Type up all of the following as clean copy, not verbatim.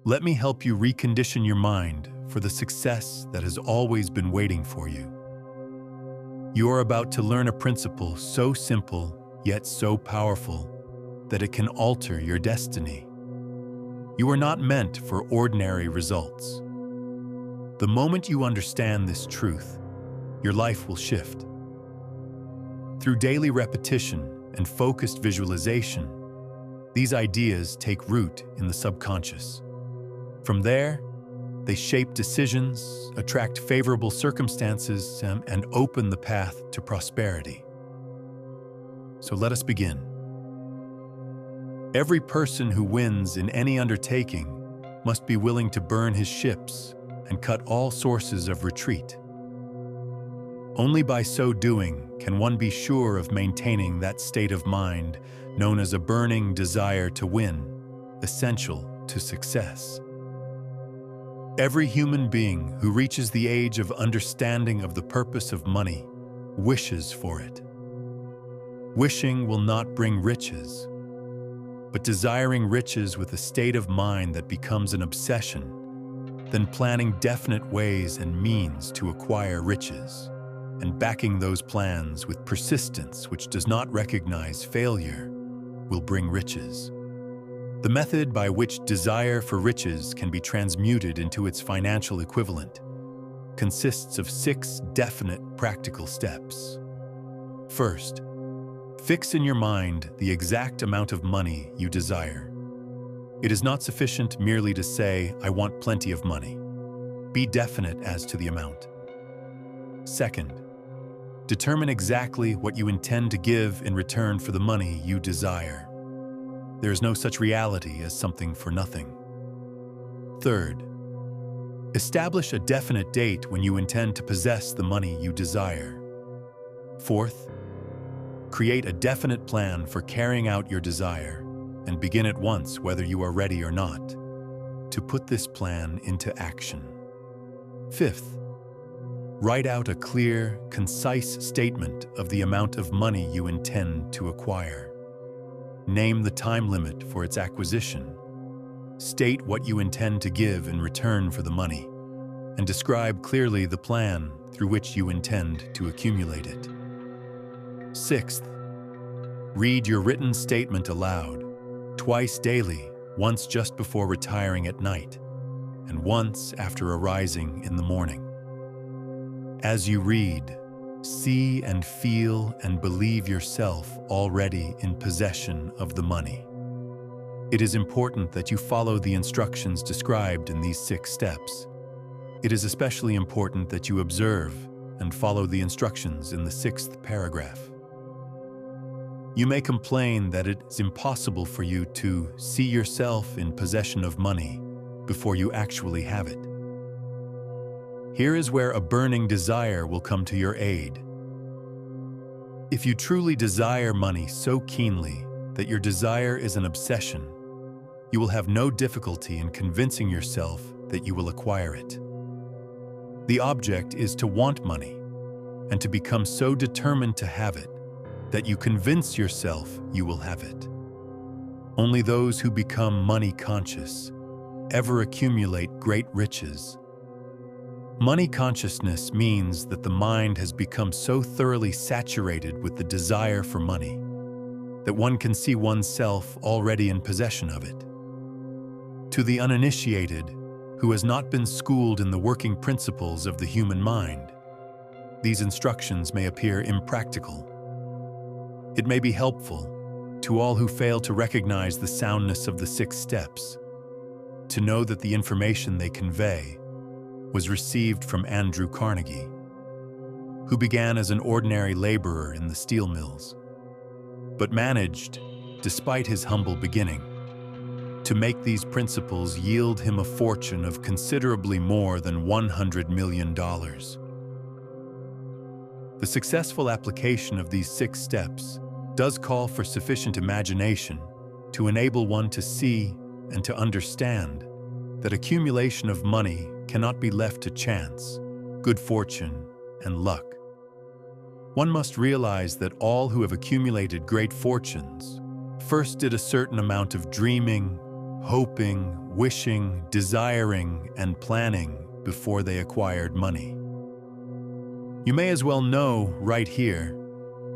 Let me help you recondition your mind for the success that has always been waiting for you. You are about to learn a principle so simple yet so powerful that it can alter your destiny. You are not meant for ordinary results. The moment you understand this truth, your life will shift. Through daily repetition and focused visualization, these ideas take root in the subconscious. From there, they shape decisions, attract favorable circumstances, and open the path to prosperity. So let us begin. Every person who wins in any undertaking must be willing to burn his ships and cut all sources of retreat. Only by so doing can one be sure of maintaining that state of mind known as a burning desire to win, essential to success. Every human being who reaches the age of understanding of the purpose of money wishes for it. Wishing will not bring riches, but desiring riches with a state of mind that becomes an obsession, then planning definite ways and means to acquire riches, and backing those plans with persistence which does not recognize failure, will bring riches. The method by which desire for riches can be transmuted into its financial equivalent consists of 6 definite practical steps. First, fix in your mind the exact amount of money you desire. It is not sufficient merely to say, "I want plenty of money." Be definite as to the amount. Second, determine exactly what you intend to give in return for the money you desire. There is no such reality as something for nothing. Third, establish a definite date when you intend to possess the money you desire. Fourth, create a definite plan for carrying out your desire and begin at once, whether you are ready or not, to put this plan into action. Fifth, write out a clear, concise statement of the amount of money you intend to acquire. Name the time limit for its acquisition. State what you intend to give in return for the money, and describe clearly the plan through which you intend to accumulate it. Sixth, read your written statement aloud, twice daily, once just before retiring at night, and once after arising in the morning. As you read, see and feel and believe yourself already in possession of the money. It is important that you follow the instructions described in these 6 steps. It is especially important that you observe and follow the instructions in the 6th paragraph. You may complain that it is impossible for you to see yourself in possession of money before you actually have it. Here is where a burning desire will come to your aid. If you truly desire money so keenly that your desire is an obsession, you will have no difficulty in convincing yourself that you will acquire it. The object is to want money and to become so determined to have it that you convince yourself you will have it. Only those who become money conscious ever accumulate great riches. Money consciousness means that the mind has become so thoroughly saturated with the desire for money that one can see oneself already in possession of it. To the uninitiated, who has not been schooled in the working principles of the human mind, these instructions may appear impractical. It may be helpful to all who fail to recognize the soundness of the 6 steps, to know that the information they convey was received from Andrew Carnegie, who began as an ordinary laborer in the steel mills, but managed, despite his humble beginning, to make these principles yield him a fortune of considerably more than $100 million. The successful application of these 6 steps does call for sufficient imagination to enable one to see and to understand that accumulation of money cannot be left to chance, good fortune, and luck. One must realize that all who have accumulated great fortunes first did a certain amount of dreaming, hoping, wishing, desiring, and planning before they acquired money. You may as well know right here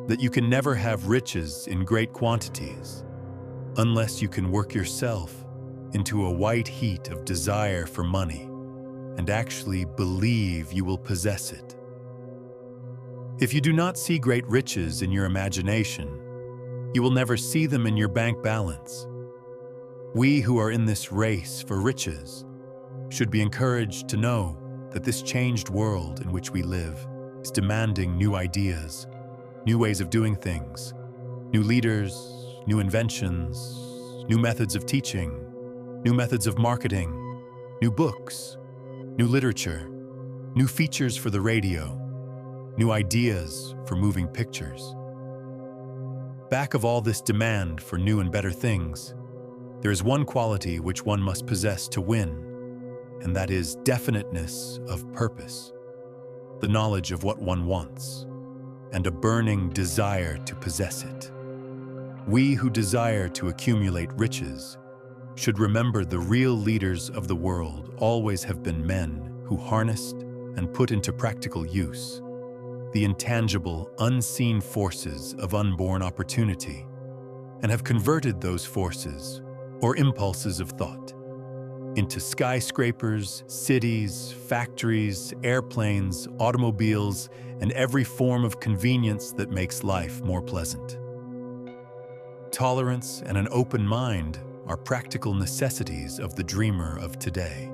that you can never have riches in great quantities unless you can work yourself into a white heat of desire for money and actually believe you will possess it. If you do not see great riches in your imagination, you will never see them in your bank balance. We who are in this race for riches should be encouraged to know that this changed world in which we live is demanding new ideas, new ways of doing things, new leaders, new inventions, new methods of teaching, new methods of marketing, new books, new literature, new features for the radio, new ideas for moving pictures. Back of all this demand for new and better things, there is one quality which one must possess to win, and that is definiteness of purpose, the knowledge of what one wants, and a burning desire to possess it. We who desire to accumulate riches should remember the real leaders of the world always have been men who harnessed and put into practical use the intangible, unseen forces of unborn opportunity, and have converted those forces, or impulses of thought, into skyscrapers, cities, factories, airplanes, automobiles, and every form of convenience that makes life more pleasant. Tolerance and an open mind are practical necessities of the dreamer of today.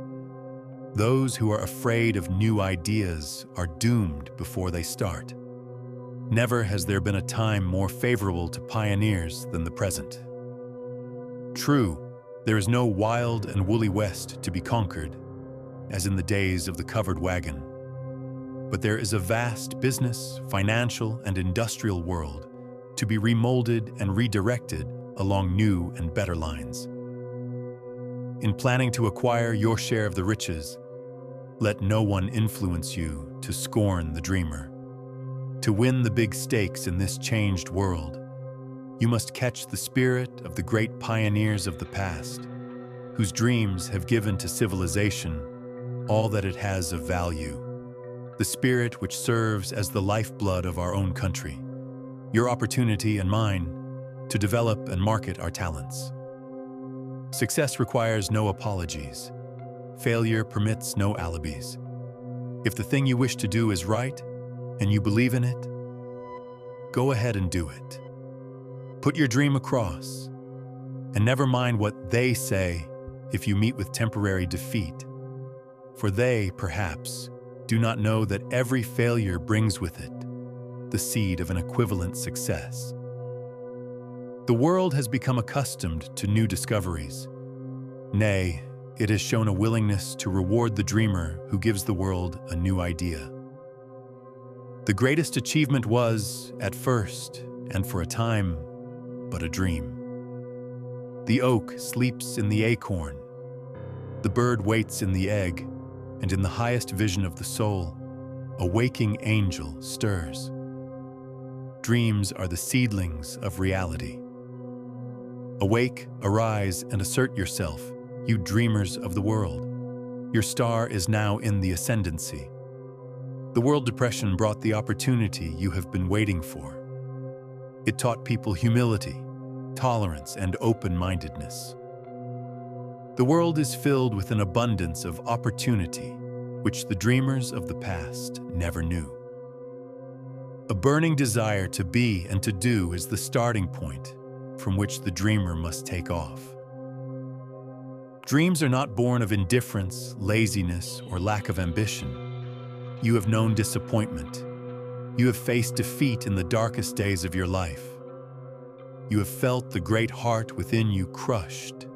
Those who are afraid of new ideas are doomed before they start. Never has there been a time more favorable to pioneers than the present. True, there is no wild and woolly West to be conquered, as in the days of the covered wagon. But there is a vast business, financial, and industrial world to be remolded and redirected along new and better lines. In planning to acquire your share of the riches, let no one influence you to scorn the dreamer. To win the big stakes in this changed world, you must catch the spirit of the great pioneers of the past, whose dreams have given to civilization all that it has of value, the spirit which serves as the lifeblood of our own country, your opportunity and mine to develop and market our talents. Success requires no apologies. Failure permits no alibis. If the thing you wish to do is right and you believe in it, go ahead and do it. Put your dream across, and never mind what they say if you meet with temporary defeat, for they, perhaps, do not know that every failure brings with it the seed of an equivalent success. The world has become accustomed to new discoveries. Nay, it has shown a willingness to reward the dreamer who gives the world a new idea. The greatest achievement was, at first, and for a time, but a dream. The oak sleeps in the acorn. The bird waits in the egg, and in the highest vision of the soul, a waking angel stirs. Dreams are the seedlings of reality. Awake, arise, and assert yourself, you dreamers of the world. Your star is now in the ascendancy. The world depression brought the opportunity you have been waiting for. It taught people humility, tolerance, and open-mindedness. The world is filled with an abundance of opportunity which the dreamers of the past never knew. A burning desire to be and to do is the starting point from which the dreamer must take off. Dreams are not born of indifference, laziness, or lack of ambition. You have known disappointment. You have faced defeat in the darkest days of your life. You have felt the great heart within you crushed,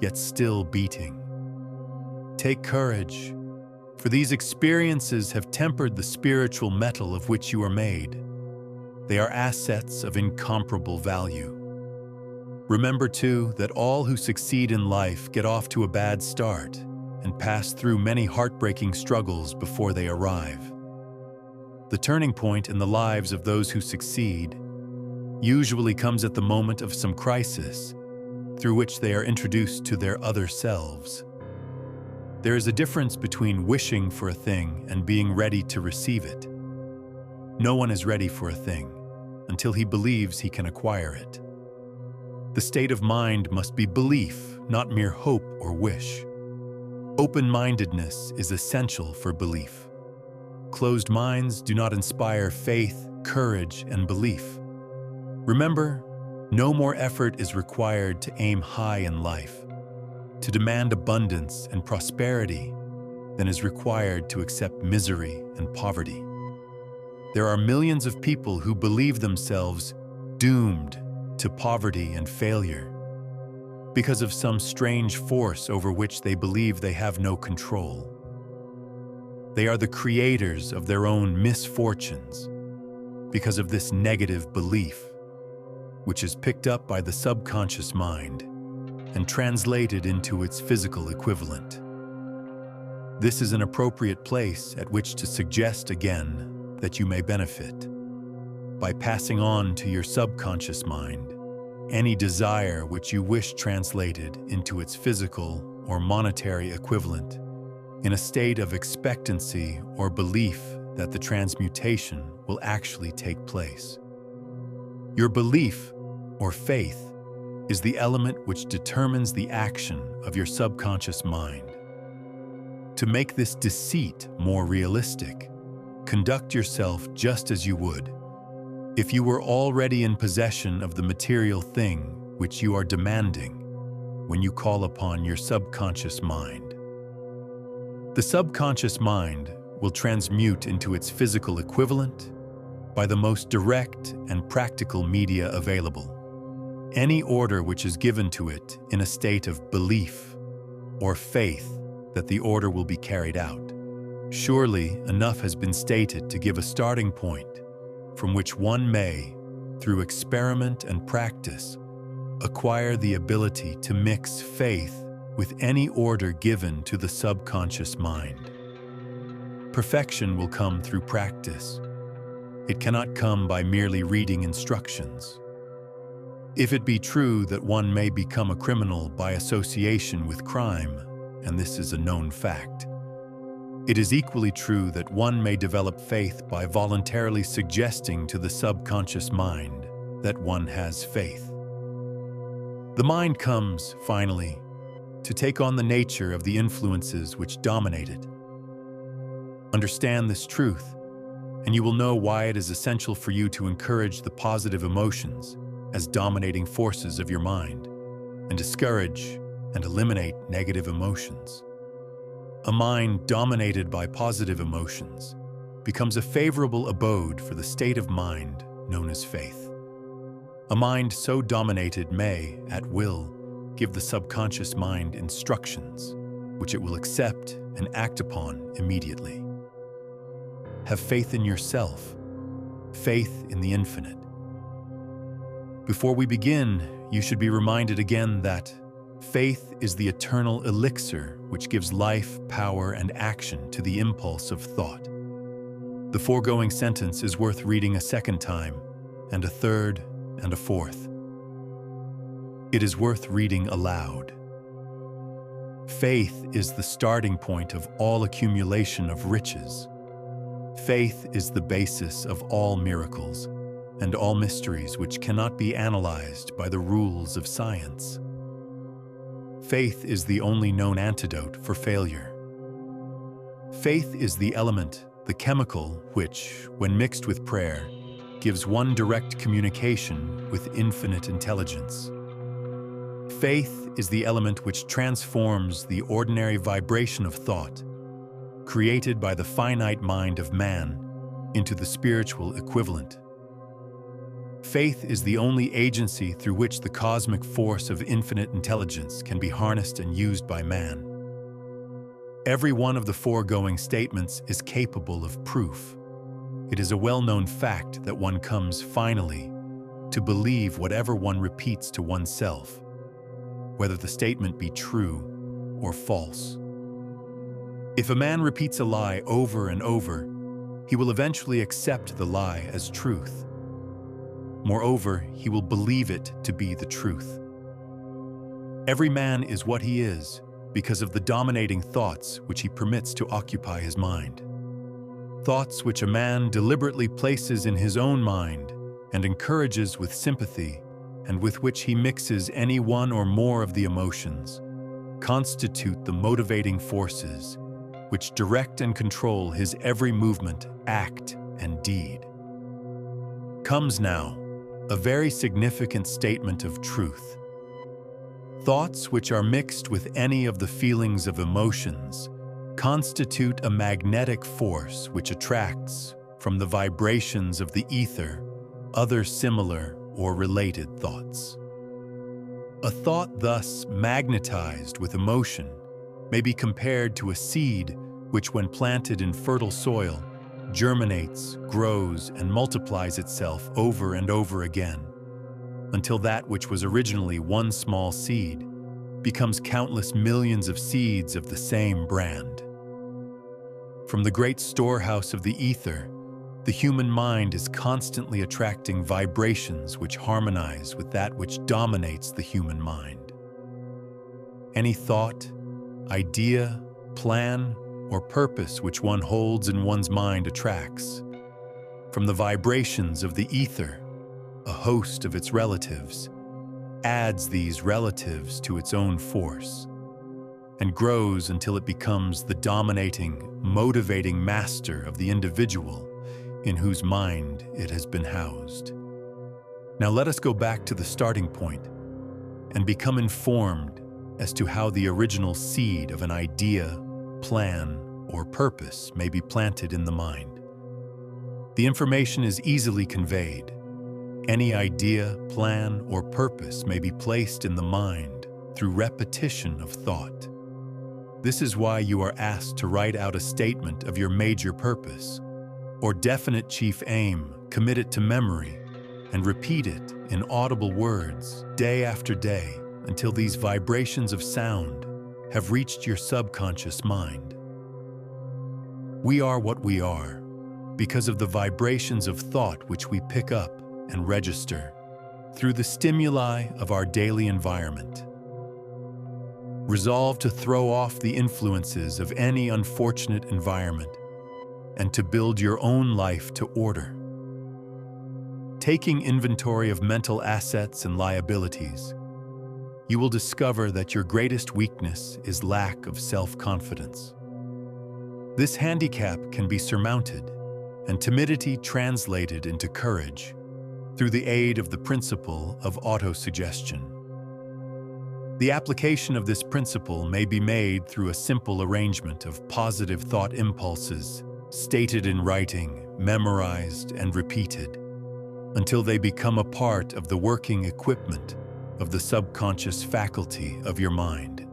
yet still beating. Take courage, for these experiences have tempered the spiritual metal of which you are made. They are assets of incomparable value. Remember, too, that all who succeed in life get off to a bad start and pass through many heartbreaking struggles before they arrive. The turning point in the lives of those who succeed usually comes at the moment of some crisis through which they are introduced to their other selves. There is a difference between wishing for a thing and being ready to receive it. No one is ready for a thing until he believes he can acquire it. The state of mind must be belief, not mere hope or wish. Open-mindedness is essential for belief. Closed minds do not inspire faith, courage, and belief. Remember, no more effort is required to aim high in life, to demand abundance and prosperity than is required to accept misery and poverty. There are millions of people who believe themselves doomed to poverty and failure because of some strange force over which they believe they have no control. They are the creators of their own misfortunes because of this negative belief, which is picked up by the subconscious mind and translated into its physical equivalent. This is an appropriate place at which to suggest again that you may benefit by passing on to your subconscious mind any desire which you wish translated into its physical or monetary equivalent in a state of expectancy or belief that the transmutation will actually take place. Your belief or faith is the element which determines the action of your subconscious mind. To make this deceit more realistic, conduct yourself just as you would if you were already in possession of the material thing which you are demanding when you call upon your subconscious mind. The subconscious mind will transmute into its physical equivalent by the most direct and practical media available. Any order which is given to it in a state of belief or faith that the order will be carried out. Surely enough has been stated to give a starting point from which one may, through experiment and practice, acquire the ability to mix faith with any order given to the subconscious mind. Perfection will come through practice. It cannot come by merely reading instructions. If it be true that one may become a criminal by association with crime, and this is a known fact, it is equally true that one may develop faith by voluntarily suggesting to the subconscious mind that one has faith. The mind comes, finally, to take on the nature of the influences which dominate it. Understand this truth, and you will know why it is essential for you to encourage the positive emotions as dominating forces of your mind, and discourage and eliminate negative emotions. A mind dominated by positive emotions becomes a favorable abode for the state of mind known as faith. A mind so dominated may, at will, give the subconscious mind instructions, which it will accept and act upon immediately. Have faith in yourself, faith in the infinite. Before we begin, you should be reminded again that faith is the eternal elixir which gives life, power, and action to the impulse of thought. The foregoing sentence is worth reading a second time, and a third, and a fourth. It is worth reading aloud. Faith is the starting point of all accumulation of riches. Faith is the basis of all miracles and all mysteries which cannot be analyzed by the rules of science. Faith is the only known antidote for failure. Faith is the element, the chemical, which, when mixed with prayer, gives one direct communication with infinite intelligence. Faith is the element which transforms the ordinary vibration of thought, created by the finite mind of man, into the spiritual equivalent. Faith is the only agency through which the cosmic force of infinite intelligence can be harnessed and used by man. Every one of the foregoing statements is capable of proof. It is a well-known fact that one comes, finally, to believe whatever one repeats to oneself, whether the statement be true or false. If a man repeats a lie over and over, he will eventually accept the lie as truth. Moreover, he will believe it to be the truth. Every man is what he is because of the dominating thoughts which he permits to occupy his mind. Thoughts which a man deliberately places in his own mind and encourages with sympathy, and with which he mixes any one or more of the emotions, constitute the motivating forces which direct and control his every movement, act, and deed. Comes now a very significant statement of truth. Thoughts which are mixed with any of the feelings of emotions constitute a magnetic force which attracts, from the vibrations of the ether, other similar or related thoughts. A thought thus magnetized with emotion may be compared to a seed which, when planted in fertile soil, germinates, grows, and multiplies itself over and over again, until that which was originally one small seed becomes countless millions of seeds of the same brand. From the great storehouse of the ether, the human mind is constantly attracting vibrations which harmonize with that which dominates the human mind. Any thought, idea, plan, or purpose which one holds in one's mind attracts, from the vibrations of the ether, a host of its relatives, adds these relatives to its own force, and grows until it becomes the dominating, motivating master of the individual in whose mind it has been housed. Now let us go back to the starting point and become informed as to how the original seed of an idea, plan, or purpose may be planted in the mind. The information is easily conveyed. Any idea, plan, or purpose may be placed in the mind through repetition of thought. This is why you are asked to write out a statement of your major purpose or definite chief aim, commit it to memory, and repeat it in audible words day after day until these vibrations of sound have reached your subconscious mind. We are what we are because of the vibrations of thought which we pick up and register through the stimuli of our daily environment. Resolve to throw off the influences of any unfortunate environment and to build your own life to order. Taking inventory of mental assets and liabilities, you will discover that your greatest weakness is lack of self-confidence. This handicap can be surmounted and timidity translated into courage through the aid of the principle of autosuggestion. The application of this principle may be made through a simple arrangement of positive thought impulses stated in writing, memorized, and repeated, until they become a part of the working equipment of the subconscious faculty of your mind.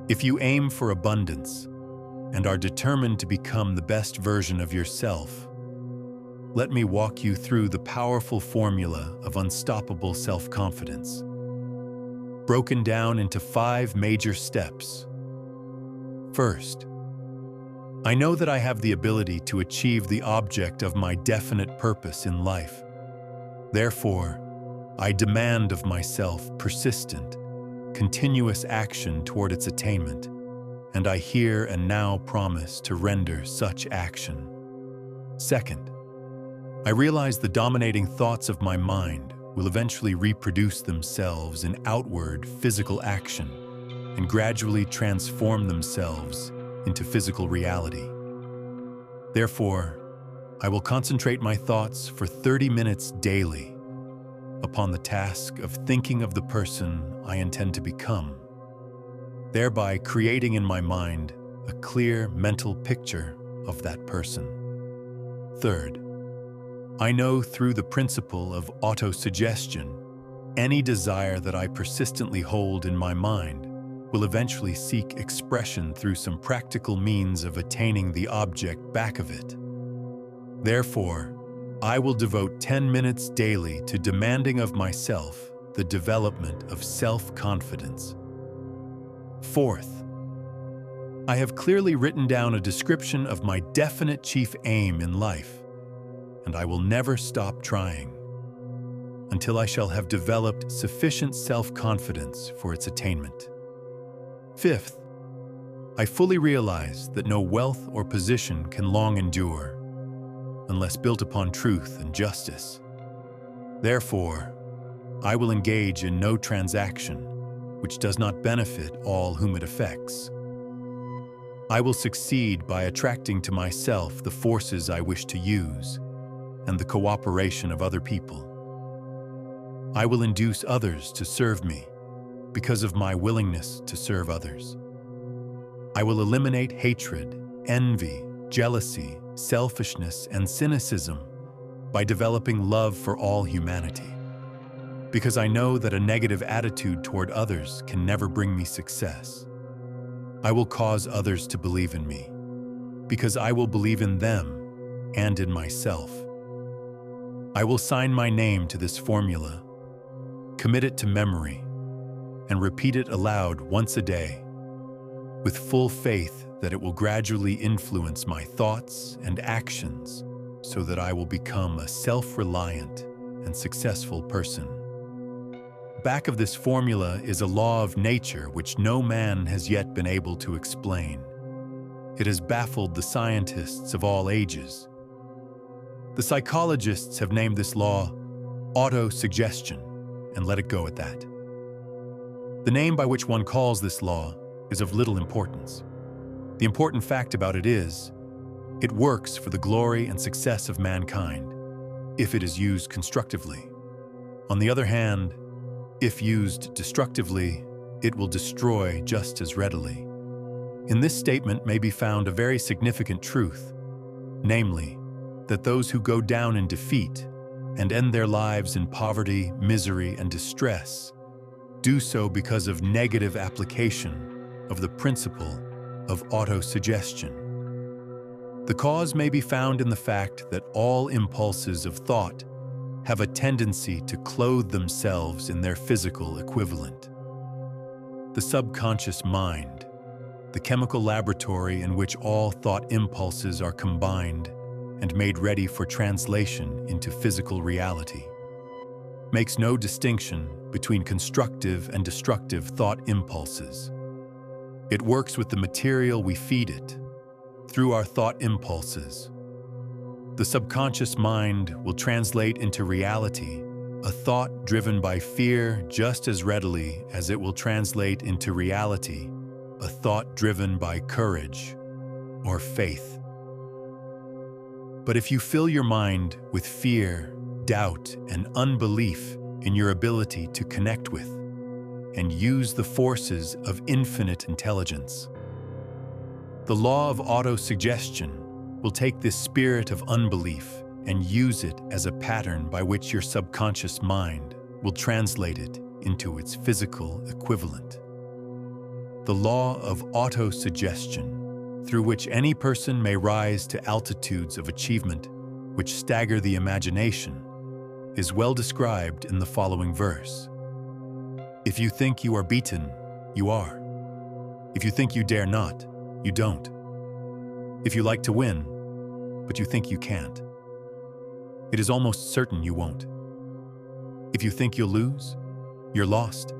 If you aim for abundance and are determined to become the best version of yourself, let me walk you through the powerful formula of unstoppable self-confidence, broken down into 5 major steps. First, I know that I have the ability to achieve the object of my definite purpose in life. Therefore, I demand of myself persistent, continuous action toward its attainment, and I here and now promise to render such action. Second, I realize the dominating thoughts of my mind will eventually reproduce themselves in outward physical action and gradually transform themselves into physical reality. Therefore, I will concentrate my thoughts for 30 minutes daily upon the task of thinking of the person I intend to become, thereby creating in my mind a clear mental picture of that person. Third, I know through the principle of autosuggestion, any desire that I persistently hold in my mind will eventually seek expression through some practical means of attaining the object back of it. Therefore, I will devote 10 minutes daily to demanding of myself the development of self-confidence. Fourth, I have clearly written down a description of my definite chief aim in life, and I will never stop trying. until I shall have developed sufficient self-confidence for its attainment. Fifth, I fully realize that no wealth or position can long endure unless built upon truth and justice. Therefore, I will engage in no transaction which does not benefit all whom it affects. I will succeed by attracting to myself the forces I wish to use and the cooperation of other people. I will induce others to serve me because of my willingness to serve others. I will eliminate hatred, envy, jealousy, selfishness, and cynicism by developing love for all humanity. Because I know that a negative attitude toward others can never bring me success. I will cause others to believe in me, because I will believe in them and in myself. I will sign my name to this formula, commit it to memory, and repeat it aloud once a day, with full faith that it will gradually influence my thoughts and actions so that I will become a self-reliant and successful person. Back of this formula is a law of nature which no man has yet been able to explain. It has baffled the scientists of all ages. The psychologists have named this law autosuggestion and let it go at that. The name by which one calls this law is of little importance. The important fact about it is, it works for the glory and success of mankind, if it is used constructively. On the other hand, if used destructively, it will destroy just as readily. In this statement may be found a very significant truth, namely, that those who go down in defeat and end their lives in poverty, misery, and distress do so because of negative application of the principle of autosuggestion. The cause may be found in the fact that all impulses of thought have a tendency to clothe themselves in their physical equivalent. The subconscious mind, the chemical laboratory in which all thought impulses are combined and made ready for translation into physical reality, makes no distinction between constructive and destructive thought impulses. It works with the material we feed it, through our thought impulses. The subconscious mind will translate into reality a thought driven by fear just as readily as it will translate into reality a thought driven by courage or faith. But if you fill your mind with fear, doubt, and unbelief in your ability to connect with and use the forces of infinite intelligence, the law of autosuggestion will take this spirit of unbelief and use it as a pattern by which your subconscious mind will translate it into its physical equivalent. The law of autosuggestion, through which any person may rise to altitudes of achievement which stagger the imagination, is well described in the following verse. If you think you are beaten, you are. If you think you dare not, you don't. If you like to win, but you think you can't, it is almost certain you won't. If you think you'll lose, you're lost.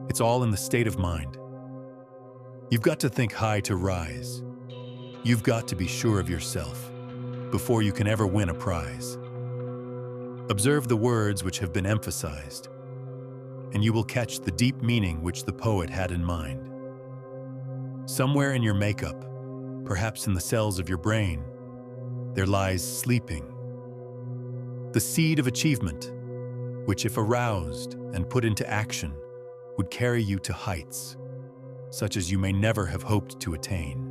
It's all in the state of mind. You've got to think high to rise. You've got to be sure of yourself before you can ever win a prize. Observe the words which have been emphasized, and you will catch the deep meaning which the poet had in mind. Somewhere in your makeup, perhaps in the cells of your brain, there lies sleeping the seed of achievement, which if aroused and put into action, would carry you to heights, such as you may never have hoped to attain.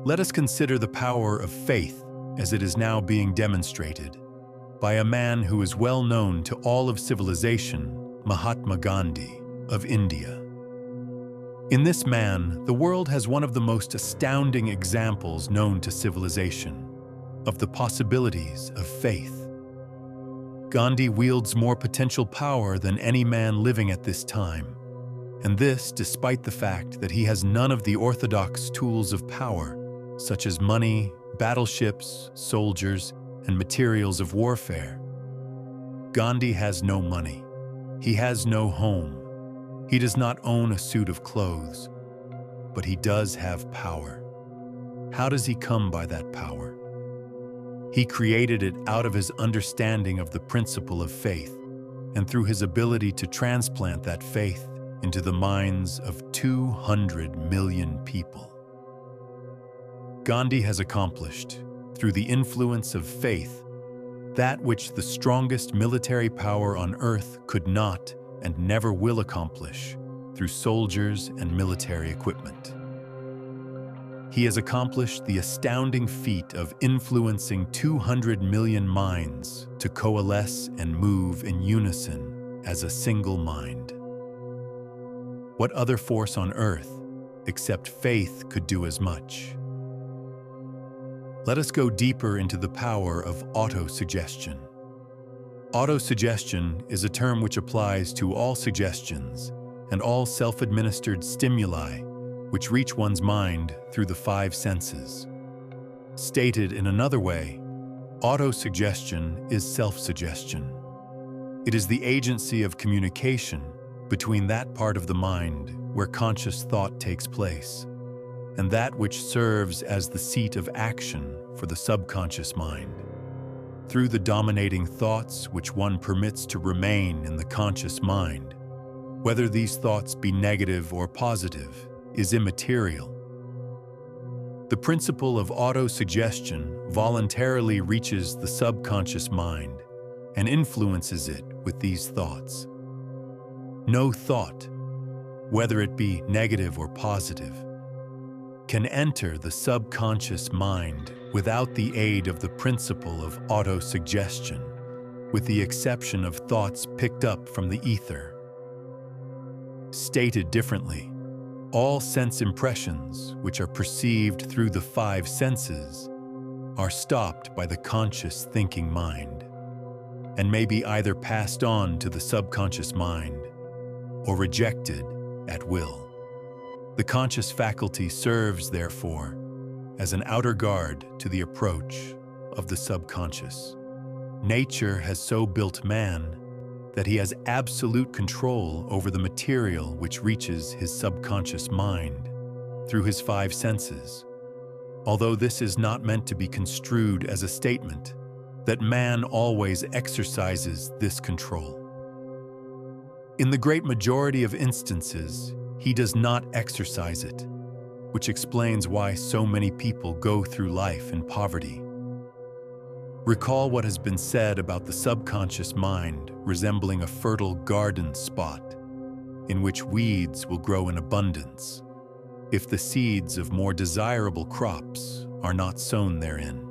Let us consider the power of faith as it is now being demonstrated by a man who is well known to all of civilization, Mahatma Gandhi of India. In this man, the world has one of the most astounding examples known to civilization of the possibilities of faith. Gandhi wields more potential power than any man living at this time, and this despite the fact that he has none of the orthodox tools of power, such as money, battleships, soldiers, and materials of warfare. Gandhi has no money. He has no home. He does not own a suit of clothes, but he does have power. How does he come by that power? He created it out of his understanding of the principle of faith and through his ability to transplant that faith into the minds of 200 million people. Gandhi has accomplished, through the influence of faith, that which the strongest military power on earth could not and never will accomplish through soldiers and military equipment. He has accomplished the astounding feat of influencing 200 million minds to coalesce and move in unison as a single mind. What other force on earth, except faith, could do as much? Let us go deeper into the power of autosuggestion. Autosuggestion is a term which applies to all suggestions and all self-administered stimuli which reach one's mind through the five senses. Stated in another way, autosuggestion is self-suggestion. It is the agency of communication between that part of the mind where conscious thought takes place and that which serves as the seat of action for the subconscious mind. Through the dominating thoughts which one permits to remain in the conscious mind, whether these thoughts be negative or positive, is immaterial. The principle of autosuggestion voluntarily reaches the subconscious mind and influences it with these thoughts. No thought, whether it be negative or positive, can enter the subconscious mind without the aid of the principle of autosuggestion, with the exception of thoughts picked up from the ether. Stated differently, all sense impressions which are perceived through the five senses are stopped by the conscious thinking mind and may be either passed on to the subconscious mind or rejected at will. The conscious faculty serves, therefore, as an outer guard to the approach of the subconscious. Nature has so built man that he has absolute control over the material which reaches his subconscious mind through his five senses, although this is not meant to be construed as a statement that man always exercises this control. In the great majority of instances, he does not exercise it, which explains why so many people go through life in poverty. Recall what has been said about the subconscious mind resembling a fertile garden spot in which weeds will grow in abundance if the seeds of more desirable crops are not sown therein.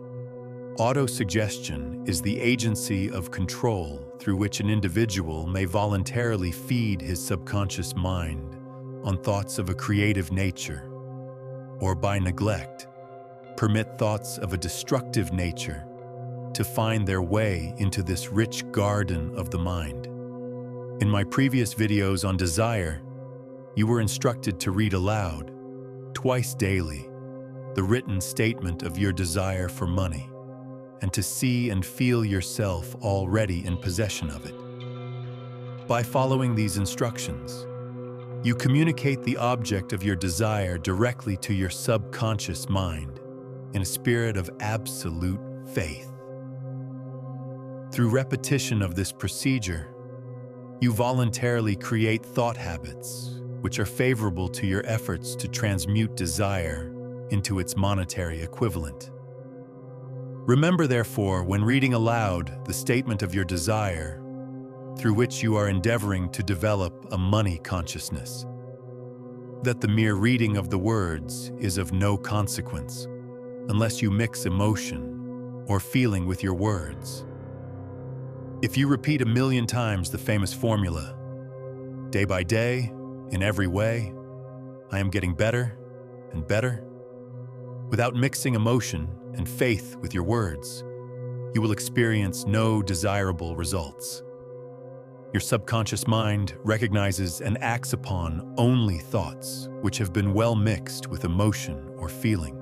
Autosuggestion is the agency of control through which an individual may voluntarily feed his subconscious mind on thoughts of a creative nature, or by neglect, permit thoughts of a destructive nature to find their way into this rich garden of the mind. In my previous videos on desire, you were instructed to read aloud, twice daily, the written statement of your desire for money, and to see and feel yourself already in possession of it. By following these instructions, you communicate the object of your desire directly to your subconscious mind in a spirit of absolute faith. Through repetition of this procedure, you voluntarily create thought habits which are favorable to your efforts to transmute desire into its monetary equivalent. Remember, therefore, when reading aloud the statement of your desire, through which you are endeavoring to develop a money consciousness, that the mere reading of the words is of no consequence unless you mix emotion or feeling with your words. If you repeat 1,000,000 times the famous formula, day by day, in every way, I am getting better and better, without mixing emotion and faith with your words, you will experience no desirable results. Your subconscious mind recognizes and acts upon only thoughts which have been well mixed with emotion or feeling.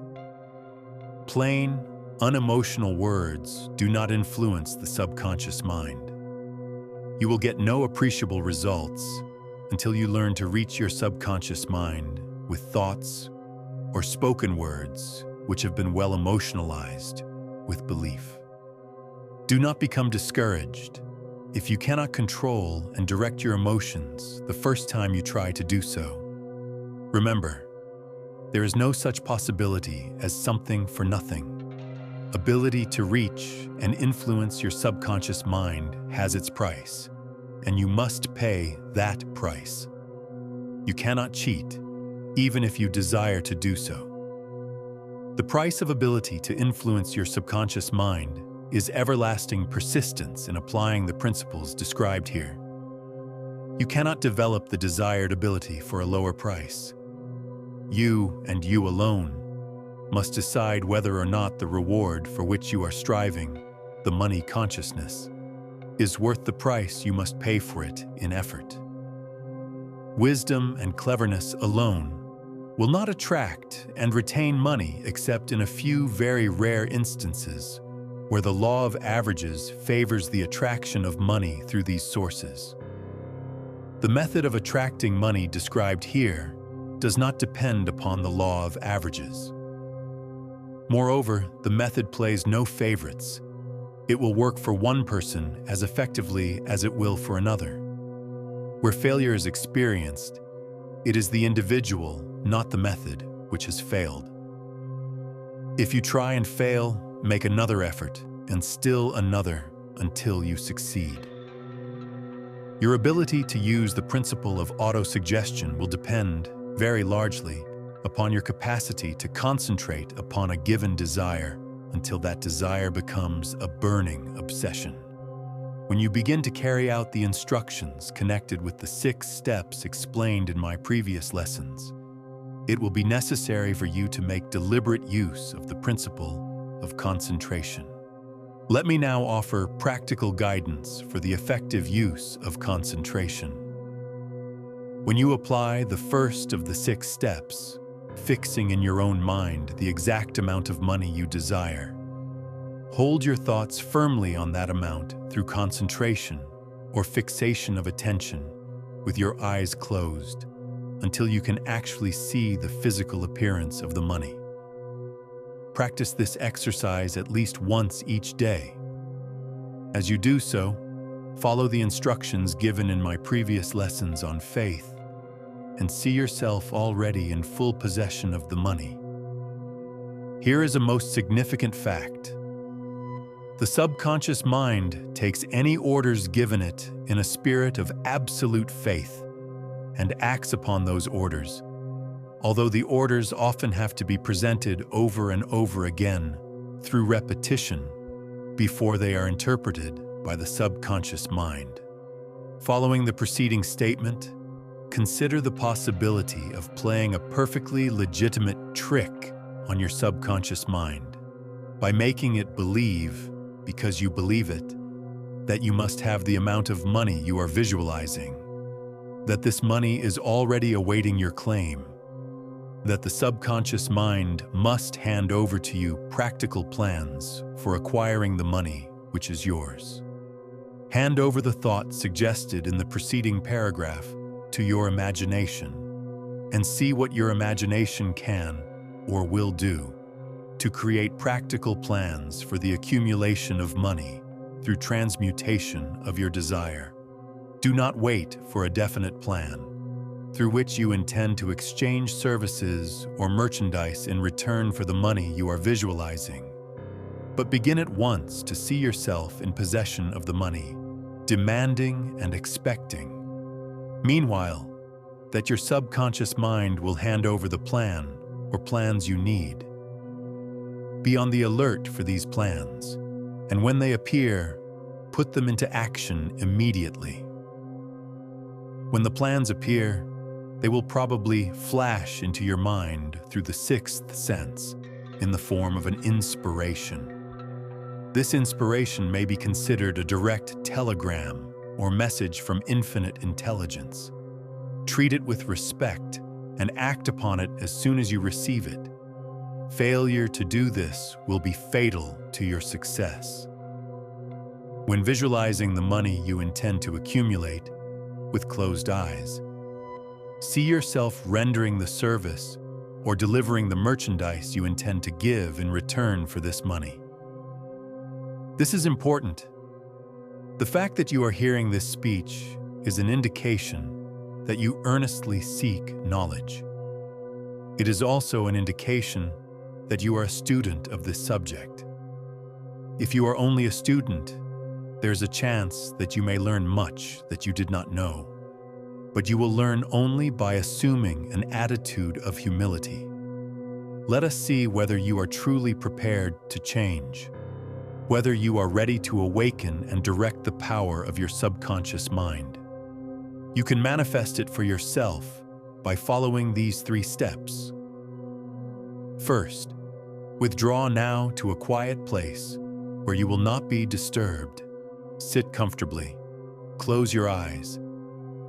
Plain, unemotional words do not influence the subconscious mind. You will get no appreciable results until you learn to reach your subconscious mind with thoughts or spoken words which have been well emotionalized with belief. Do not become discouraged if you cannot control and direct your emotions the first time you try to do so. Remember, there is no such possibility as something for nothing. Ability to reach and influence your subconscious mind has its price, and you must pay that price. You cannot cheat, even if you desire to do so. The price of ability to influence your subconscious mind is everlasting persistence in applying the principles described here. You cannot develop the desired ability for a lower price. You, and you alone, must decide whether or not the reward for which you are striving, the money consciousness, is worth the price you must pay for it in effort. Wisdom and cleverness alone will not attract and retain money except in a few very rare instances where the law of averages favors the attraction of money through these sources. The method of attracting money described here does not depend upon the law of averages. Moreover, the method plays no favorites. It will work for one person as effectively as it will for another. Where failure is experienced, it is the individual, not the method, which has failed. If you try and fail, make another effort, and still another until you succeed. Your ability to use the principle of autosuggestion will depend, very largely, upon your capacity to concentrate upon a given desire until that desire becomes a burning obsession. When you begin to carry out the instructions connected with the 6 steps explained in my previous lessons, it will be necessary for you to make deliberate use of the principle of concentration. Let me now offer practical guidance for the effective use of concentration. When you apply the first of the 6 steps, fixing in your own mind the exact amount of money you desire, hold your thoughts firmly on that amount through concentration or fixation of attention with your eyes closed until you can actually see the physical appearance of the money. Practice this exercise at least once each day. As you do so, follow the instructions given in my previous lessons on faith and see yourself already in full possession of the money. Here is a most significant fact. The subconscious mind takes any orders given it in a spirit of absolute faith and acts upon those orders, although the orders often have to be presented over and over again through repetition before they are interpreted by the subconscious mind. Following the preceding statement, consider the possibility of playing a perfectly legitimate trick on your subconscious mind by making it believe, because you believe it, that you must have the amount of money you are visualizing, that this money is already awaiting your claim, that the subconscious mind must hand over to you practical plans for acquiring the money which is yours. Hand over the thought suggested in the preceding paragraph to your imagination and see what your imagination can or will do to create practical plans for the accumulation of money through transmutation of your desire. Do not wait for a definite plan through which you intend to exchange services or merchandise in return for the money you are visualizing, but begin at once to see yourself in possession of the money, demanding and expecting. Meanwhile, that your subconscious mind will hand over the plan or plans you need. Be on the alert for these plans, and when they appear, put them into action immediately. When the plans appear, they will probably flash into your mind through the 6th sense in the form of an inspiration. This inspiration may be considered a direct telegram or message from infinite intelligence. Treat it with respect and act upon it as soon as you receive it. Failure to do this will be fatal to your success. When visualizing the money you intend to accumulate with closed eyes, see yourself rendering the service or delivering the merchandise you intend to give in return for this money. This is important. The fact that you are hearing this speech is an indication that you earnestly seek knowledge. It is also an indication that you are a student of this subject. If you are only a student, there's a chance that you may learn much that you did not know, but you will learn only by assuming an attitude of humility. Let us see whether you are truly prepared to change, whether you are ready to awaken and direct the power of your subconscious mind. You can manifest it for yourself by following these 3 steps. First, withdraw now to a quiet place where you will not be disturbed. Sit comfortably, close your eyes,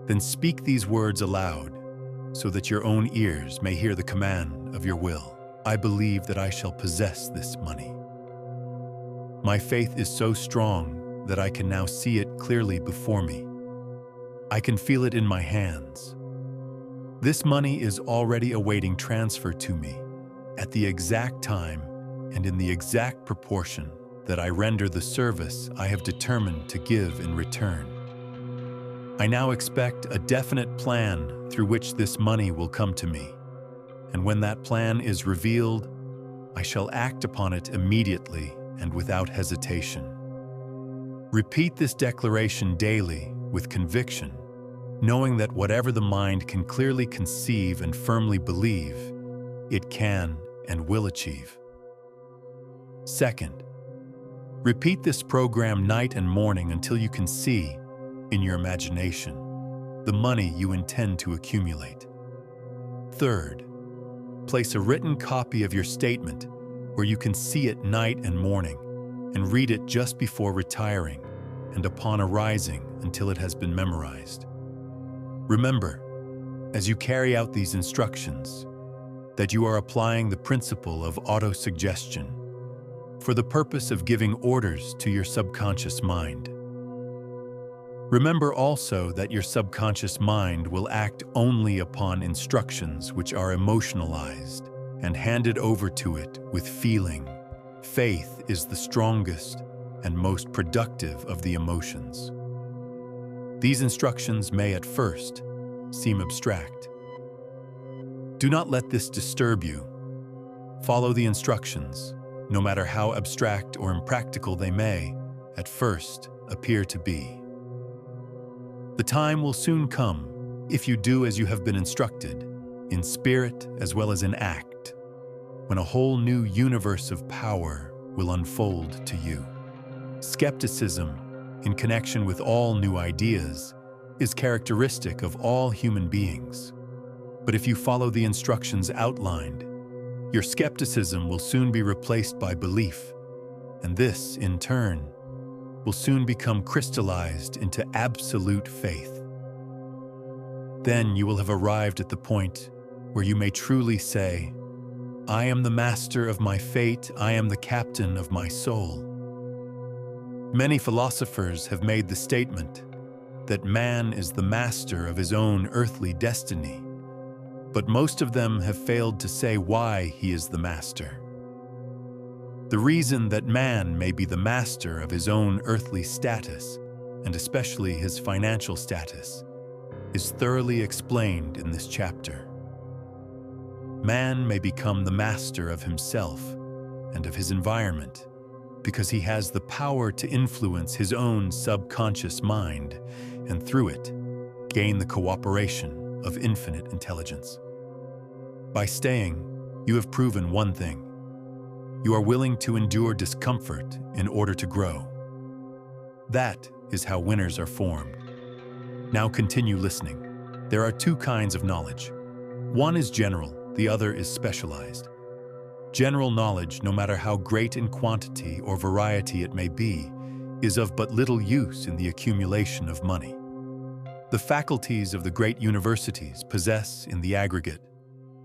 then speak these words aloud so that your own ears may hear the command of your will. I believe that I shall possess this money. My faith is so strong that I can now see it clearly before me. I can feel it in my hands. This money is already awaiting transfer to me at the exact time and in the exact proportion that I render the service I have determined to give in return. I now expect a definite plan through which this money will come to me, and when that plan is revealed, I shall act upon it immediately and without hesitation. Repeat this declaration daily with conviction, knowing that whatever the mind can clearly conceive and firmly believe, it can and will achieve. Second, repeat this program night and morning until you can see, in your imagination, the money you intend to accumulate. Third, place a written copy of your statement where you can see it night and morning and read it just before retiring and upon arising until it has been memorized. Remember, as you carry out these instructions, that you are applying the principle of autosuggestion for the purpose of giving orders to your subconscious mind. Remember also that your subconscious mind will act only upon instructions which are emotionalized and handed over to it with feeling. Faith is the strongest and most productive of the emotions. These instructions may at first seem abstract. Do not let this disturb you. Follow the instructions, no matter how abstract or impractical they may, at first, appear to be. The time will soon come, if you do as you have been instructed, in spirit as well as in act, when a whole new universe of power will unfold to you. Skepticism, in connection with all new ideas, is characteristic of all human beings. But if you follow the instructions outlined, your skepticism will soon be replaced by belief, and this, in turn, will soon become crystallized into absolute faith. Then you will have arrived at the point where you may truly say, I am the master of my fate, I am the captain of my soul. Many philosophers have made the statement that man is the master of his own earthly destiny, but most of them have failed to say why he is the master. The reason that man may be the master of his own earthly status, and especially his financial status, is thoroughly explained in this chapter. Man may become the master of himself and of his environment because he has the power to influence his own subconscious mind and through it gain the cooperation of infinite intelligence. By staying, you have proven one thing. You are willing to endure discomfort in order to grow. That is how winners are formed. Now continue listening. There are 2 kinds of knowledge. One is general, the other is specialized. General knowledge, no matter how great in quantity or variety it may be, is of but little use in the accumulation of money. The faculties of the great universities possess, in the aggregate,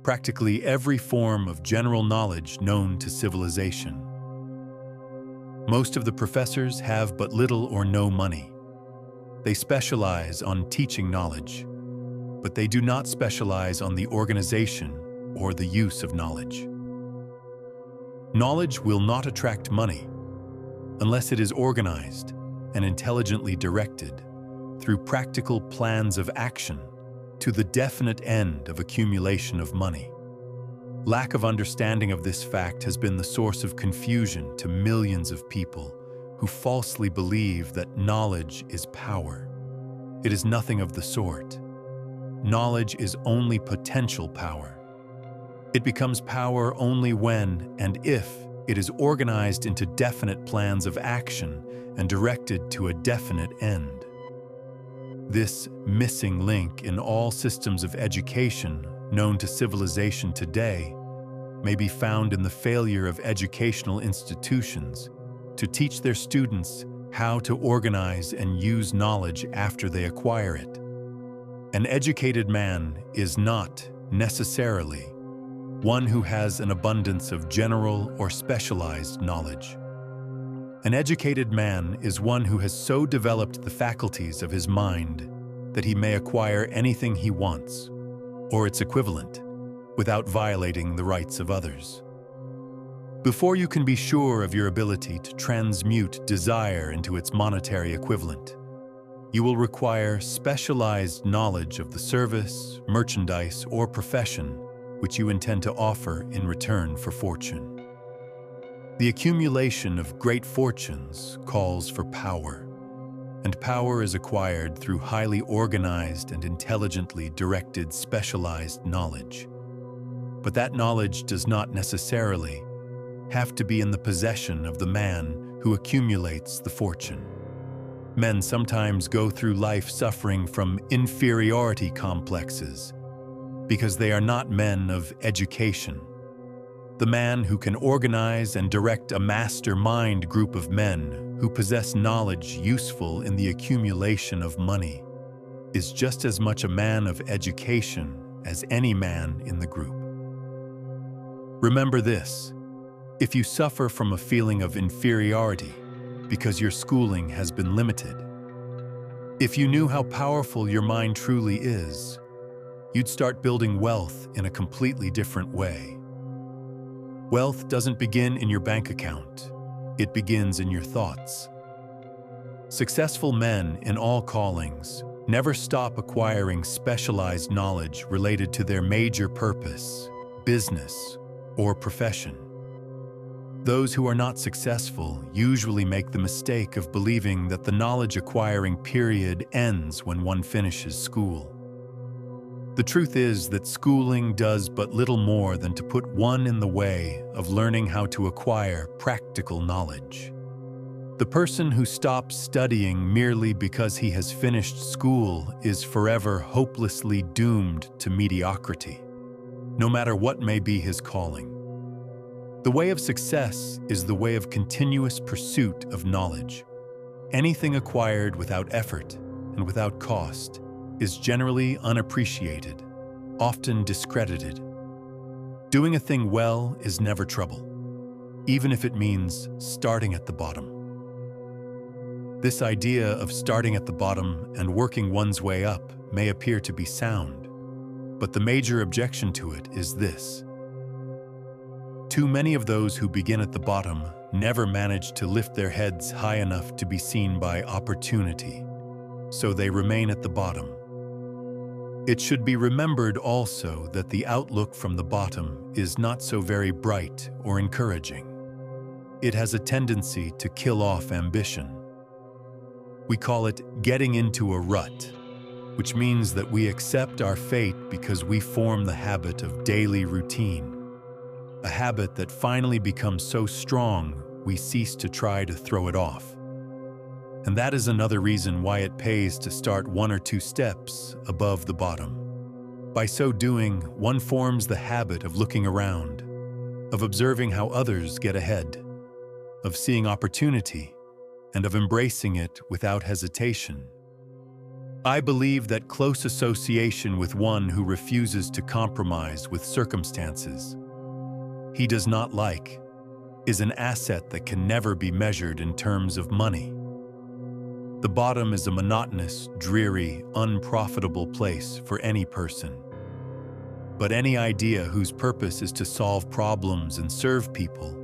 practically every form of general knowledge known to civilization. Most of the professors have but little or no money. They specialize on teaching knowledge, but they do not specialize on the organization or the use of knowledge. Knowledge will not attract money unless it is organized and intelligently directed through practical plans of action to the definite end of accumulation of money. Lack of understanding of this fact has been the source of confusion to millions of people who falsely believe that knowledge is power. It is nothing of the sort. Knowledge is only potential power. It becomes power only when and if it is organized into definite plans of action and directed to a definite end. This missing link in all systems of education known to civilization today may be found in the failure of educational institutions to teach their students how to organize and use knowledge after they acquire it. An educated man is not necessarily one who has an abundance of general or specialized knowledge. An educated man is one who has so developed the faculties of his mind that he may acquire anything he wants, or its equivalent, without violating the rights of others. Before you can be sure of your ability to transmute desire into its monetary equivalent, you will require specialized knowledge of the service, merchandise, or profession which you intend to offer in return for fortune. The accumulation of great fortunes calls for power, and power is acquired through highly organized and intelligently directed specialized knowledge. But that knowledge does not necessarily have to be in the possession of the man who accumulates the fortune. Men sometimes go through life suffering from inferiority complexes because they are not men of education. The man who can organize and direct a mastermind group of men who possess knowledge useful in the accumulation of money is just as much a man of education as any man in the group. Remember this: if you suffer from a feeling of inferiority because your schooling has been limited, if you knew how powerful your mind truly is, you'd start building wealth in a completely different way. Wealth doesn't begin in your bank account. It begins in your thoughts. Successful men in all callings never stop acquiring specialized knowledge related to their major purpose, business, or profession. Those who are not successful usually make the mistake of believing that the knowledge-acquiring period ends when one finishes school. The truth is that schooling does but little more than to put one in the way of learning how to acquire practical knowledge. The person who stops studying merely because he has finished school is forever hopelessly doomed to mediocrity, no matter what may be his calling. The way of success is the way of continuous pursuit of knowledge. Anything acquired without effort and without cost is generally unappreciated, often discredited. Doing a thing well is never trouble, even if it means starting at the bottom. This idea of starting at the bottom and working one's way up may appear to be sound, but the major objection to it is this: too many of those who begin at the bottom never manage to lift their heads high enough to be seen by opportunity, so they remain at the bottom. It should be remembered also that the outlook from the bottom is not so very bright or encouraging. It has a tendency to kill off ambition. We call it getting into a rut, which means that we accept our fate because we form the habit of daily routine, a habit that finally becomes so strong we cease to try to throw it off. And that is another reason why it pays to start one or two steps above the bottom. By so doing, one forms the habit of looking around, of observing how others get ahead, of seeing opportunity, and of embracing it without hesitation. I believe that close association with one who refuses to compromise with circumstances he does not like is an asset that can never be measured in terms of money. The bottom is a monotonous, dreary, unprofitable place for any person. But any idea whose purpose is to solve problems and serve people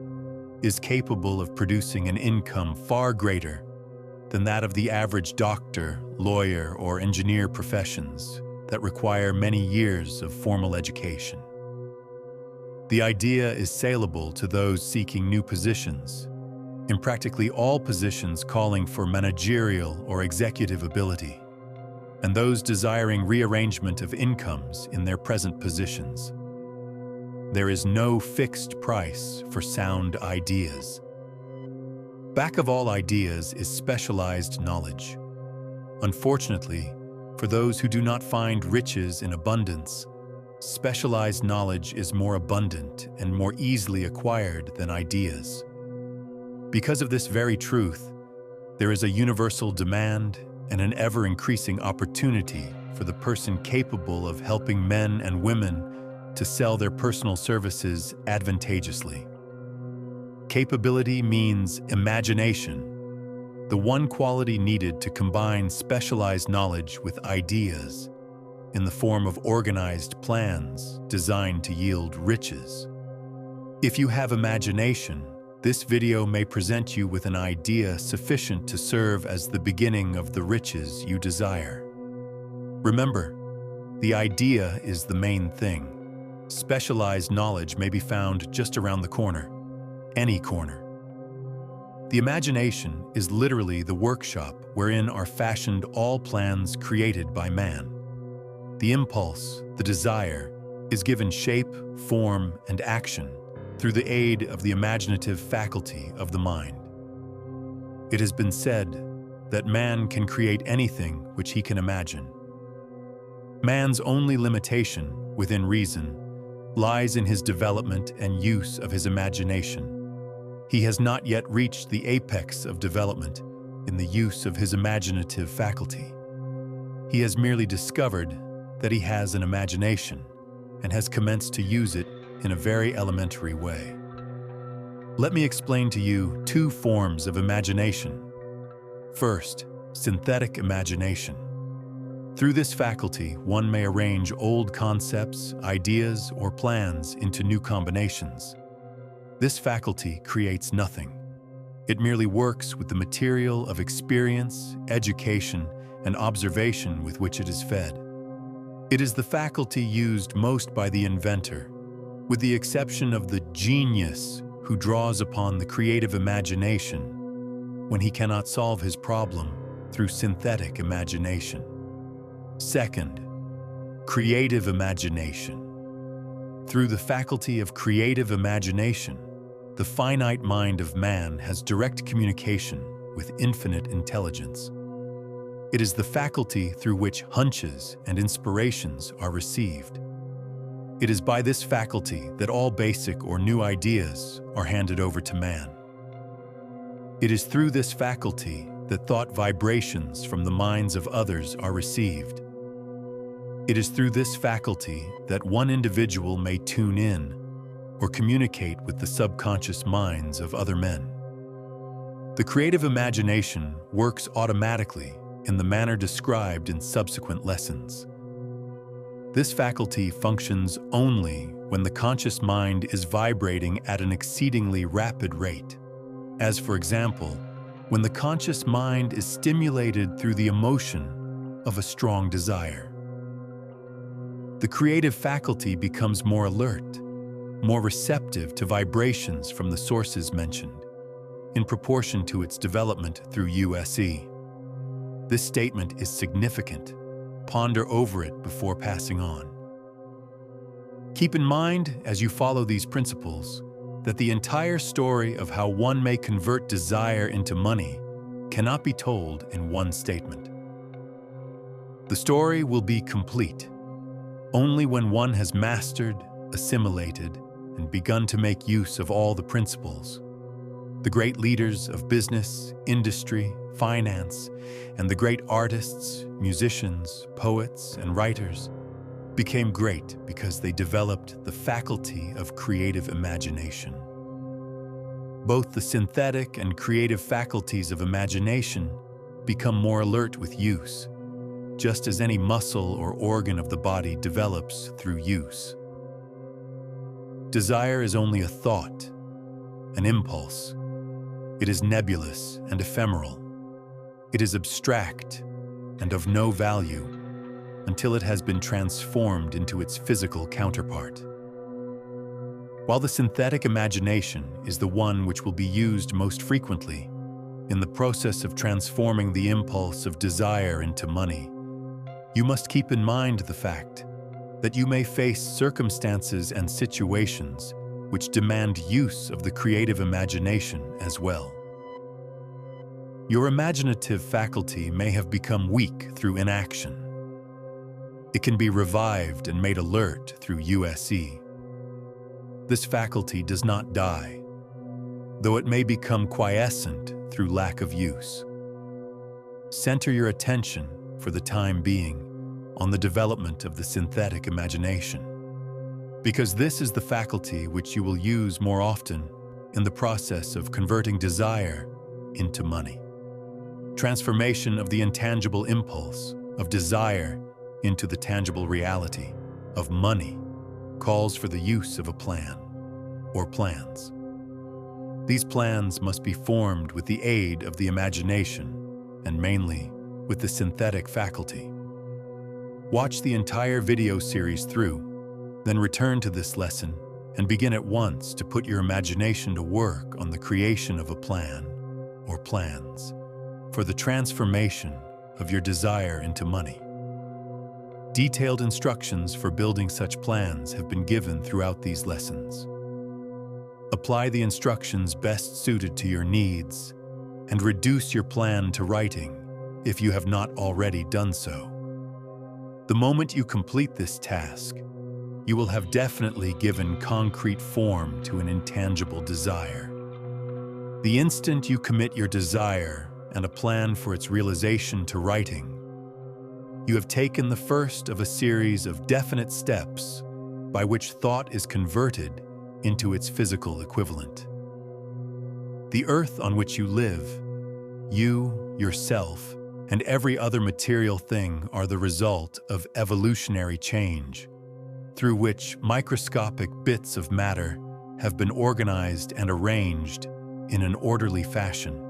is capable of producing an income far greater than that of the average doctor, lawyer, or engineer professions that require many years of formal education. The idea is saleable to those seeking new positions, in practically all positions calling for managerial or executive ability, and those desiring rearrangement of incomes in their present positions. There is no fixed price for sound ideas. Back of all ideas is specialized knowledge. Unfortunately, for those who do not find riches in abundance, specialized knowledge is more abundant and more easily acquired than ideas. Because of this very truth, there is a universal demand and an ever-increasing opportunity for the person capable of helping men and women to sell their personal services advantageously. Capability means imagination, the one quality needed to combine specialized knowledge with ideas in the form of organized plans designed to yield riches. If you have imagination, this video may present you with an idea sufficient to serve as the beginning of the riches you desire. Remember, the idea is the main thing. Specialized knowledge may be found just around the corner, any corner. The imagination is literally the workshop wherein are fashioned all plans created by man. The impulse, the desire, is given shape, form, and action through the aid of the imaginative faculty of the mind. It has been said that man can create anything which he can imagine. Man's only limitation, within reason, lies in his development and use of his imagination. He has not yet reached the apex of development in the use of his imaginative faculty. He has merely discovered that he has an imagination and has commenced to use it in a very elementary way. Let me explain to you two forms of imagination. First, synthetic imagination. Through this faculty, one may arrange old concepts, ideas, or plans into new combinations. This faculty creates nothing. It merely works with the material of experience, education, and observation with which it is fed. It is the faculty used most by the inventor, with the exception of the genius who draws upon the creative imagination when he cannot solve his problem through synthetic imagination. Second, creative imagination. Through the faculty of creative imagination, the finite mind of man has direct communication with infinite intelligence. It is the faculty through which hunches and inspirations are received. It is by this faculty that all basic or new ideas are handed over to man. It is through this faculty that thought vibrations from the minds of others are received. It is through this faculty that one individual may tune in or communicate with the subconscious minds of other men. The creative imagination works automatically in the manner described in subsequent lessons. This faculty functions only when the conscious mind is vibrating at an exceedingly rapid rate, as for example, when the conscious mind is stimulated through the emotion of a strong desire. The creative faculty becomes more alert, more receptive to vibrations from the sources mentioned, in proportion to its development through USE. This statement is significant. Ponder over it before passing on. Keep in mind, as you follow these principles, that the entire story of how one may convert desire into money cannot be told in one statement. The story will be complete only when one has mastered, assimilated, and begun to make use of all the principles. The great leaders of business, industry, finance, and the great artists, musicians, poets, and writers became great because they developed the faculty of creative imagination. Both the synthetic and creative faculties of imagination become more alert with use, just as any muscle or organ of the body develops through use. Desire is only a thought, an impulse. It is nebulous and ephemeral. It is abstract and of no value until it has been transformed into its physical counterpart. While the synthetic imagination is the one which will be used most frequently in the process of transforming the impulse of desire into money, you must keep in mind the fact that you may face circumstances and situations which demand use of the creative imagination as well. Your imaginative faculty may have become weak through inaction. It can be revived and made alert through USE. This faculty does not die, though it may become quiescent through lack of use. Center your attention, for the time being, on the development of the synthetic imagination, because this is the faculty which you will use more often in the process of converting desire into money. Transformation of the intangible impulse of desire into the tangible reality of money calls for the use of a plan or plans. These plans must be formed with the aid of the imagination and mainly with the synthetic faculty. Watch the entire video series through, then return to this lesson and begin at once to put your imagination to work on the creation of a plan or plans for the transformation of your desire into money. Detailed instructions for building such plans have been given throughout these lessons. Apply the instructions best suited to your needs and reduce your plan to writing if you have not already done so. The moment you complete this task, you will have definitely given concrete form to an intangible desire. The instant you commit your desire and a plan for its realization to writing, you have taken the first of a series of definite steps by which thought is converted into its physical equivalent. The earth on which you live, you, yourself, and every other material thing are the result of evolutionary change, through which microscopic bits of matter have been organized and arranged in an orderly fashion.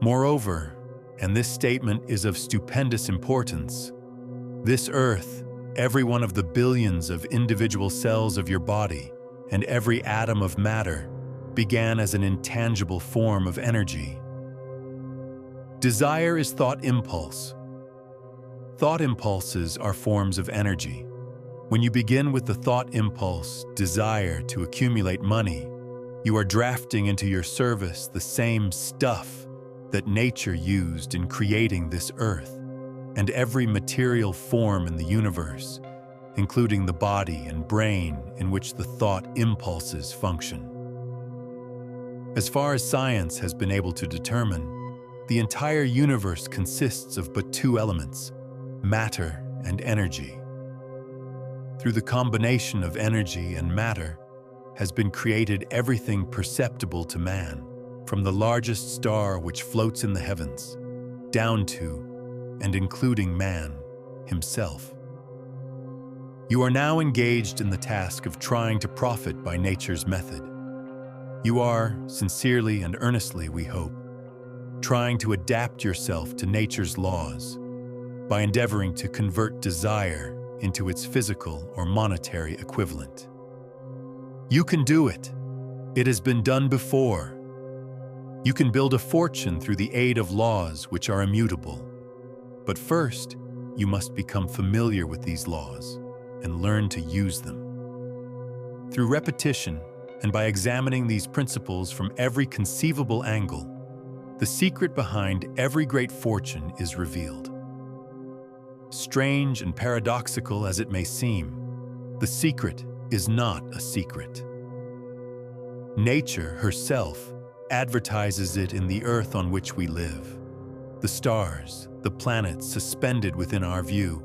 Moreover, and this statement is of stupendous importance, this earth, every one of the billions of individual cells of your body, and every atom of matter began as an intangible form of energy. Desire is thought impulse. Thought impulses are forms of energy. When you begin with the thought impulse, desire to accumulate money, you are drafting into your service the same stuff that nature used in creating this earth and every material form in the universe, including the body and brain in which the thought impulses function. As far as science has been able to determine, the entire universe consists of but two elements, matter and energy. Through the combination of energy and matter has been created everything perceptible to man, from the largest star which floats in the heavens, down to and including man himself. You are now engaged in the task of trying to profit by nature's method. You are, sincerely and earnestly, we hope, trying to adapt yourself to nature's laws by endeavoring to convert desire into its physical or monetary equivalent. You can do it. It has been done before. You can build a fortune through the aid of laws which are immutable. But first, you must become familiar with these laws and learn to use them. Through repetition and by examining these principles from every conceivable angle, the secret behind every great fortune is revealed. Strange and paradoxical as it may seem, the secret is not a secret. Nature herself advertises it in the earth on which we live, the stars, the planets suspended within our view,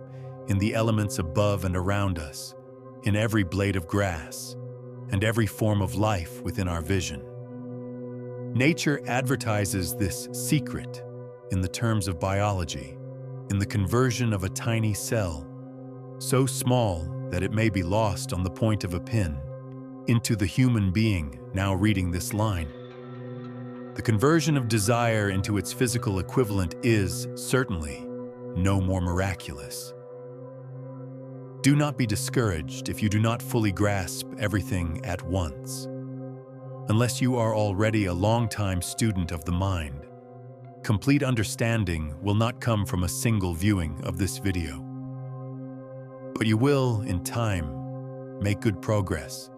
in the elements above and around us, in every blade of grass, and every form of life within our vision. Nature advertises this secret in the terms of biology, in the conversion of a tiny cell, so small that it may be lost on the point of a pin, into the human being now reading this line. The conversion of desire into its physical equivalent is, certainly, no more miraculous. Do not be discouraged if you do not fully grasp everything at once. Unless you are already a long-time student of the mind, complete understanding will not come from a single viewing of this video. But you will, in time, make good progress.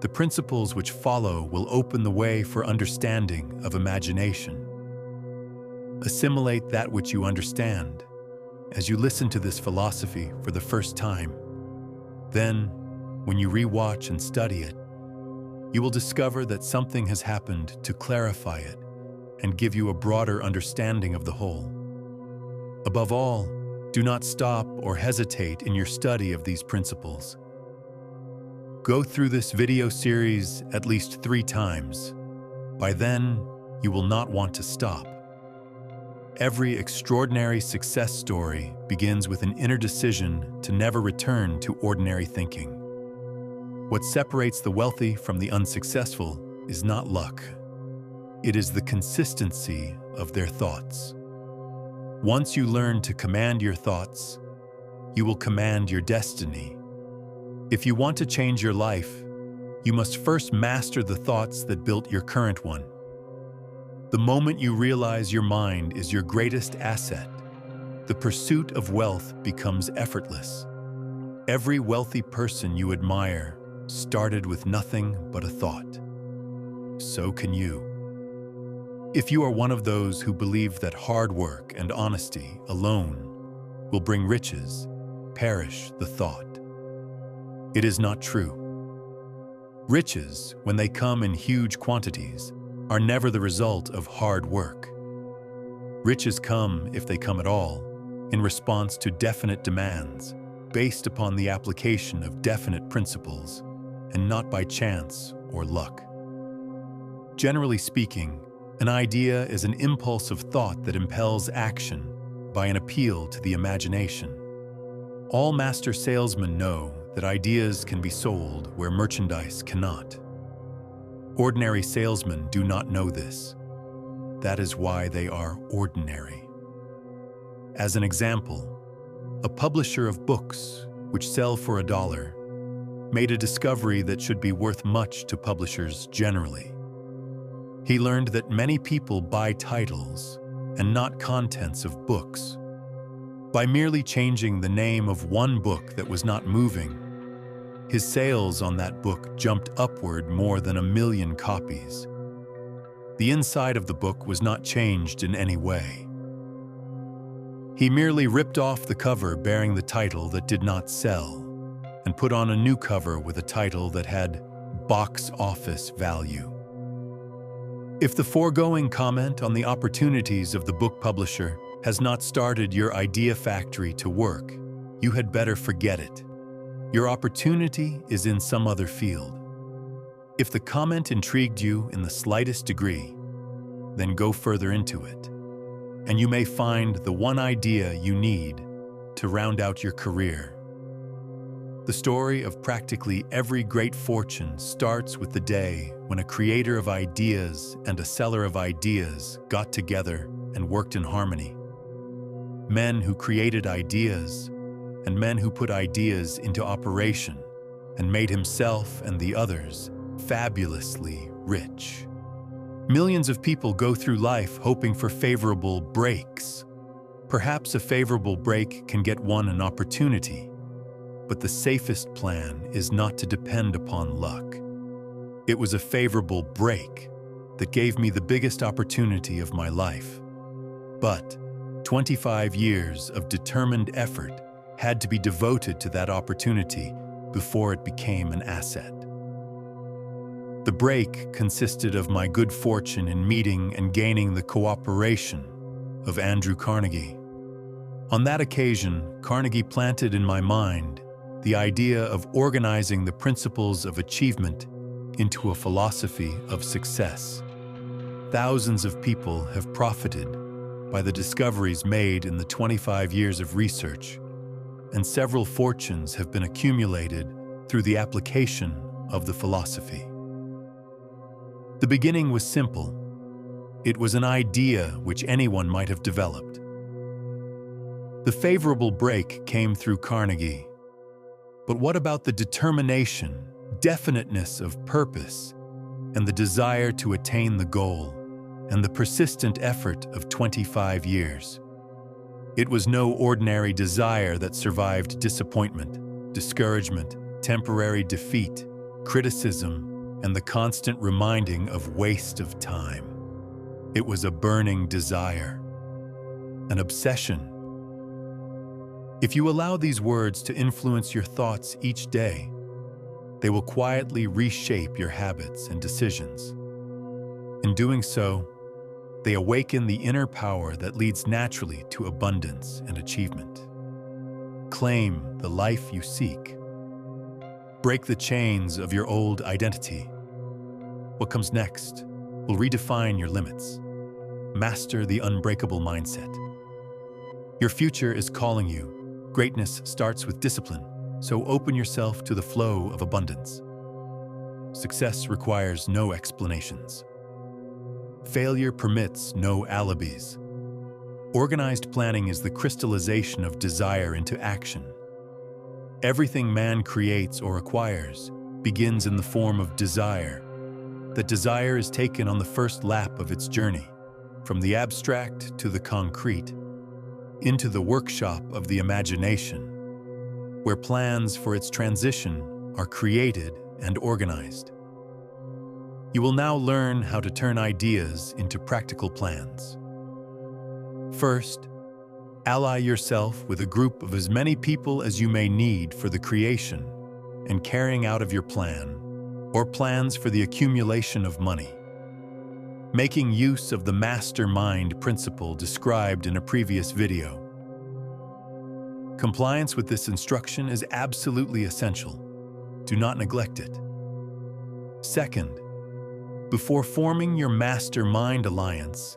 The principles which follow will open the way for understanding of imagination. Assimilate that which you understand as you listen to this philosophy for the first time. Then, when you rewatch and study it, you will discover that something has happened to clarify it and give you a broader understanding of the whole. Above all, do not stop or hesitate in your study of these principles. Go through this video series at least 3 times. By then, you will not want to stop. Every extraordinary success story begins with an inner decision to never return to ordinary thinking. What separates the wealthy from the unsuccessful is not luck. It is the consistency of their thoughts. Once you learn to command your thoughts, you will command your destiny. If you want to change your life, you must first master the thoughts that built your current one. The moment you realize your mind is your greatest asset, the pursuit of wealth becomes effortless. Every wealthy person you admire started with nothing but a thought. So can you. If you are one of those who believe that hard work and honesty alone will bring riches, perish the thought. It is not true. Riches, when they come in huge quantities, are never the result of hard work. Riches come, if they come at all, in response to definite demands, based upon the application of definite principles, and not by chance or luck. Generally speaking, an idea is an impulse of thought that impels action by an appeal to the imagination. All master salesmen know that ideas can be sold where merchandise cannot. Ordinary salesmen do not know this. That is why they are ordinary. As an example, a publisher of books which sell for $1 made a discovery that should be worth much to publishers generally. He learned that many people buy titles and not contents of books. By merely changing the name of one book that was not moving, his sales on that book jumped upward more than 1 million copies. The inside of the book was not changed in any way. He merely ripped off the cover bearing the title that did not sell and put on a new cover with a title that had box office value. If the foregoing comment on the opportunities of the book publisher has not started your idea factory to work, you had better forget it. Your opportunity is in some other field. If the comment intrigued you in the slightest degree, then go further into it, and you may find the one idea you need to round out your career. The story of practically every great fortune starts with the day when a creator of ideas and a seller of ideas got together and worked in harmony. Men who created ideas and men who put ideas into operation and made himself and the others fabulously rich. Millions of people go through life hoping for favorable breaks. Perhaps a favorable break can get one an opportunity, but the safest plan is not to depend upon luck. It was a favorable break that gave me the biggest opportunity of my life. But 25 years of determined effort had to be devoted to that opportunity before it became an asset. The break consisted of my good fortune in meeting and gaining the cooperation of Andrew Carnegie. On that occasion, Carnegie planted in my mind the idea of organizing the principles of achievement into a philosophy of success. thousands of people have profited by the discoveries made in the 25 years of research, and several fortunes have been accumulated through the application of the philosophy. The beginning was simple. It was an idea which anyone might have developed. The favorable break came through Carnegie. But what about the determination, definiteness of purpose, and the desire to attain the goal, and the persistent effort of 25 years? It was no ordinary desire that survived disappointment, discouragement, temporary defeat, criticism, and the constant reminding of waste of time. It was a burning desire, an obsession. If you allow these words to influence your thoughts each day, they will quietly reshape your habits and decisions. In doing so, they awaken the inner power that leads naturally to abundance and achievement. Claim the life you seek. Break the chains of your old identity. What comes next will redefine your limits. Master the unbreakable mindset. Your future is calling you. Greatness starts with discipline, so open yourself to the flow of abundance. Success requires no explanations. Failure permits no alibis. Organized planning is the crystallization of desire into action. Everything man creates or acquires begins in the form of desire. That desire is taken on the first lap of its journey, from the abstract to the concrete, into the workshop of the imagination, where plans for its transition are created and organized. You will now learn how to turn ideas into practical plans. First, ally yourself with a group of as many people as you may need for the creation and carrying out of your plan, or plans for the accumulation of money. Making use of the mastermind principle described in a previous video. Compliance with this instruction is absolutely essential. Do not neglect it. Second, before forming your mastermind alliance,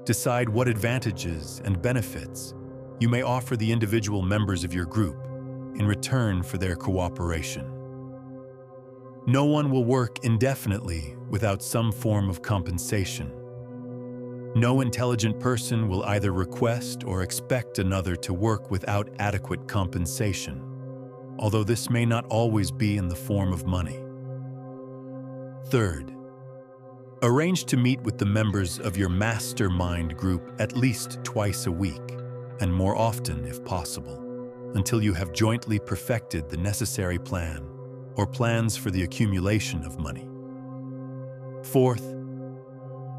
decide what advantages and benefits you may offer the individual members of your group in return for their cooperation. No one will work indefinitely without some form of compensation. No intelligent person will either request or expect another to work without adequate compensation, although this may not always be in the form of money. Third, arrange to meet with the members of your mastermind group at least twice a week, and more often if possible, until you have jointly perfected the necessary plan or plans for the accumulation of money. Fourth,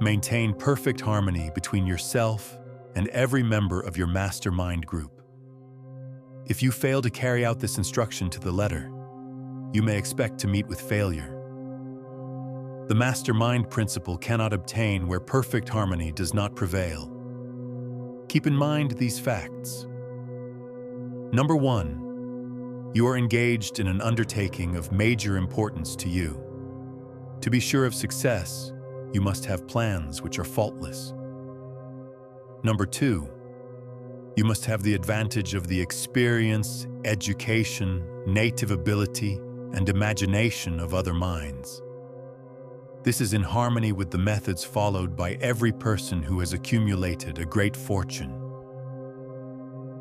maintain perfect harmony between yourself and every member of your mastermind group. If you fail to carry out this instruction to the letter, you may expect to meet with failure. The mastermind principle cannot obtain where perfect harmony does not prevail. Keep in mind these facts. Number 1, you are engaged in an undertaking of major importance to you. To be sure of success, you must have plans which are faultless. Number 2, you must have the advantage of the experience, education, native ability, and imagination of other minds. This is in harmony with the methods followed by every person who has accumulated a great fortune.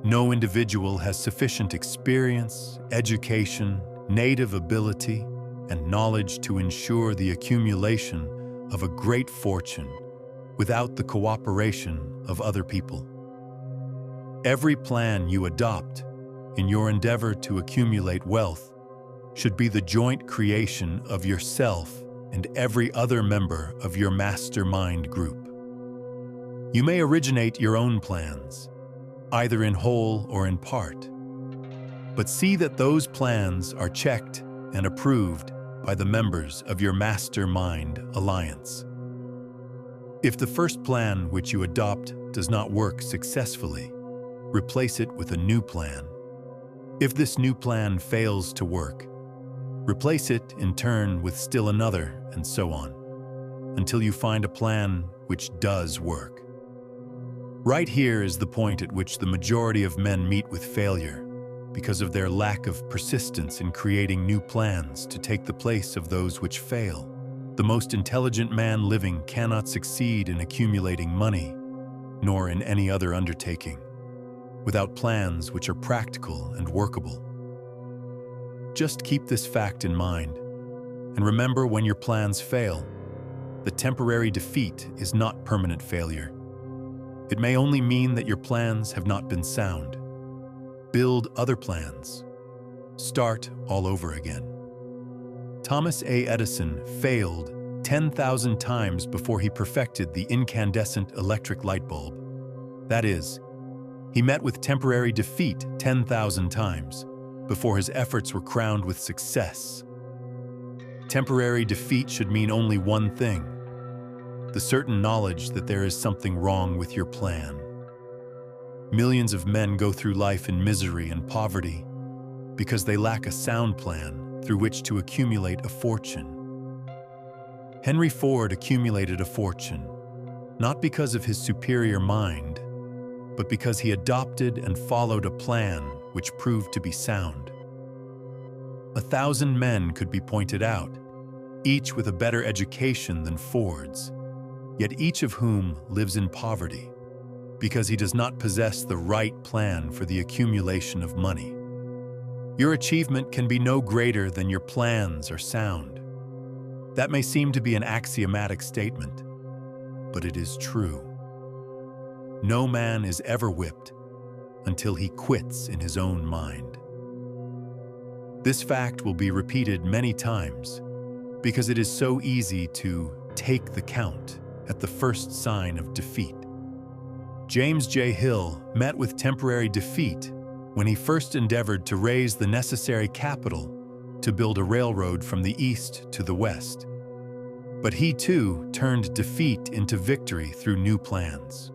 No individual has sufficient experience, education, native ability, and knowledge to ensure the accumulation of a great fortune without the cooperation of other people. Every plan you adopt in your endeavor to accumulate wealth should be the joint creation of yourself and every other member of your mastermind group. You may originate your own plans, either in whole or in part, but see that those plans are checked and approved by the members of your mastermind alliance. If the first plan which you adopt does not work successfully, replace it with a new plan. If this new plan fails to work, replace it in turn with still another, and so on, until you find a plan which does work. Right here is the point at which the majority of men meet with failure because of their lack of persistence in creating new plans to take the place of those which fail. The most intelligent man living cannot succeed in accumulating money, nor in any other undertaking, without plans which are practical and workable. Just keep this fact in mind, and remember, when your plans fail, the temporary defeat is not permanent failure. It may only mean that your plans have not been sound. Build other plans. Start all over again. Thomas A. Edison failed 10,000 times before he perfected the incandescent electric light bulb. That is, he met with temporary defeat 10,000 times before his efforts were crowned with success. Temporary defeat should mean only one thing: the certain knowledge that there is something wrong with your plan. Millions of men go through life in misery and poverty because they lack a sound plan through which to accumulate a fortune. Henry Ford accumulated a fortune, not because of his superior mind, but because he adopted and followed a plan which proved to be sound. 1,000 men could be pointed out, each with a better education than Ford's, yet each of whom lives in poverty because he does not possess the right plan for the accumulation of money. Your achievement can be no greater than your plans are sound. That may seem to be an axiomatic statement, but it is true. No man is ever whipped until he quits in his own mind. This fact will be repeated many times because it is so easy to take the count at the first sign of defeat. James J. Hill met with temporary defeat when he first endeavored to raise the necessary capital to build a railroad from the east to the west. But he too turned defeat into victory through new plans.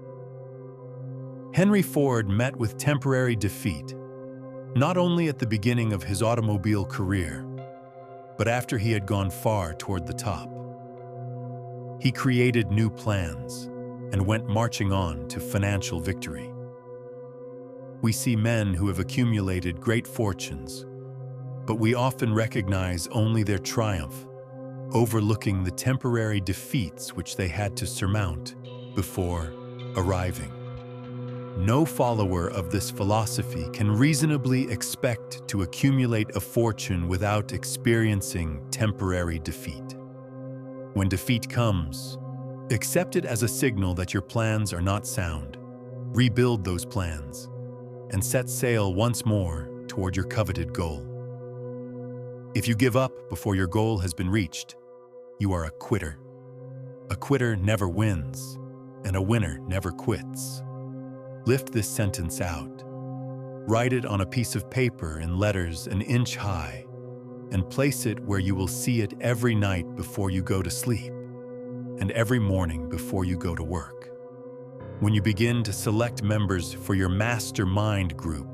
Henry Ford met with temporary defeat, not only at the beginning of his automobile career, but after he had gone far toward the top. He created new plans and went marching on to financial victory. We see men who have accumulated great fortunes, but we often recognize only their triumph, overlooking the temporary defeats which they had to surmount before arriving. No follower of this philosophy can reasonably expect to accumulate a fortune without experiencing temporary defeat. When defeat comes, accept it as a signal that your plans are not sound. Rebuild those plans and set sail once more toward your coveted goal. If you give up before your goal has been reached, you are a quitter. A quitter never wins, and a winner never quits. Lift this sentence out. Write it on a piece of paper in letters an inch high, and place it where you will see it every night before you go to sleep, and every morning before you go to work. When you begin to select members for your mastermind group,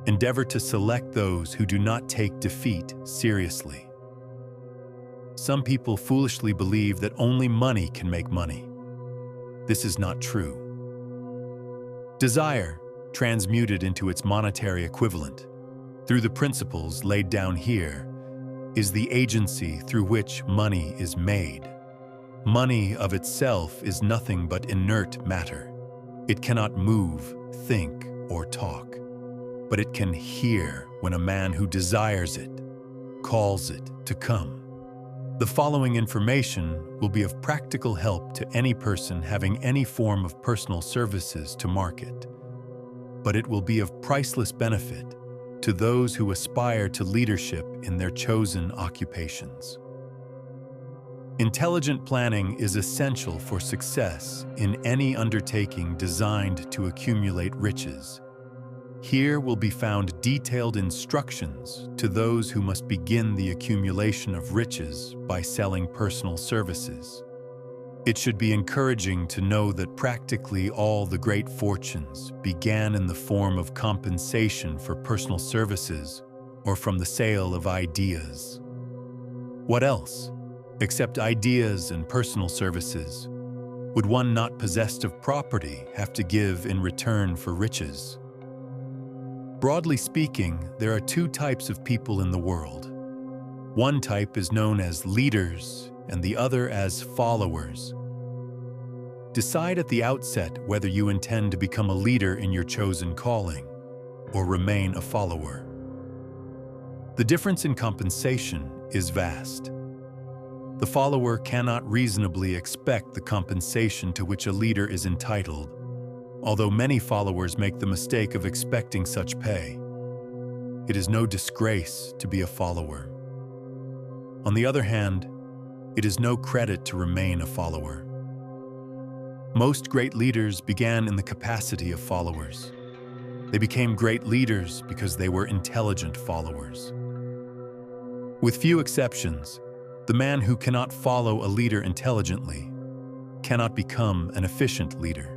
endeavor to select those who do not take defeat seriously. Some people foolishly believe that only money can make money. This is not true. Desire, transmuted into its monetary equivalent, through the principles laid down here, is the agency through which money is made. Money of itself is nothing but inert matter. It cannot move, think, or talk, but it can hear when a man who desires it calls it to come. The following information will be of practical help to any person having any form of personal services to market, but it will be of priceless benefit to those who aspire to leadership in their chosen occupations. Intelligent planning is essential for success in any undertaking designed to accumulate riches. Here will be found detailed instructions to those who must begin the accumulation of riches by selling personal services. It should be encouraging to know that practically all the great fortunes began in the form of compensation for personal services or from the sale of ideas. What else, except ideas and personal services, Would one not possessed of property have to give in return for riches? Broadly speaking, there are two types of people in the world. One type is known as leaders and the other as followers. Decide at the outset whether you intend to become a leader in your chosen calling or remain a follower. The difference in compensation is vast. The follower cannot reasonably expect the compensation to which a leader is entitled, although many followers make the mistake of expecting such pay. It is no disgrace to be a follower. On the other hand, it is no credit to remain a follower. Most great leaders began in the capacity of followers. They became great leaders because they were intelligent followers. With few exceptions, the man who cannot follow a leader intelligently cannot become an efficient leader.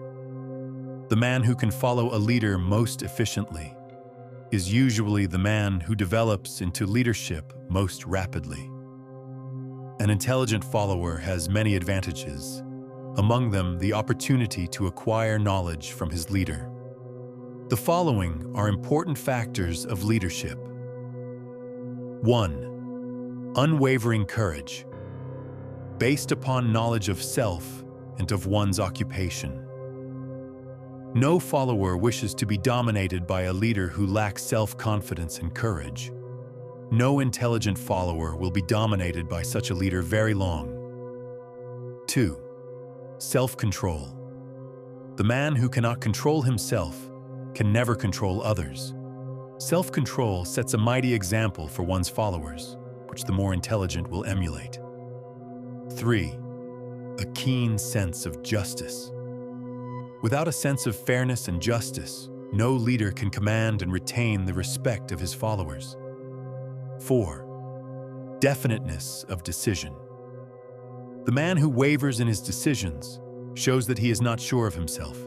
The man who can follow a leader most efficiently is usually the man who develops into leadership most rapidly. An intelligent follower has many advantages, among them the opportunity to acquire knowledge from his leader. The following are important factors of leadership. 1. Unwavering courage, based upon knowledge of self and of one's occupation. No follower wishes to be dominated by a leader who lacks self-confidence and courage. No intelligent follower will be dominated by such a leader very long. 2. Self-control. The man who cannot control himself can never control others. Self-control sets a mighty example for one's followers, which the more intelligent will emulate. 3. A keen sense of justice. Without a sense of fairness and justice, no leader can command and retain the respect of his followers. 4. Definiteness of decision. The man who wavers in his decisions shows that he is not sure of himself.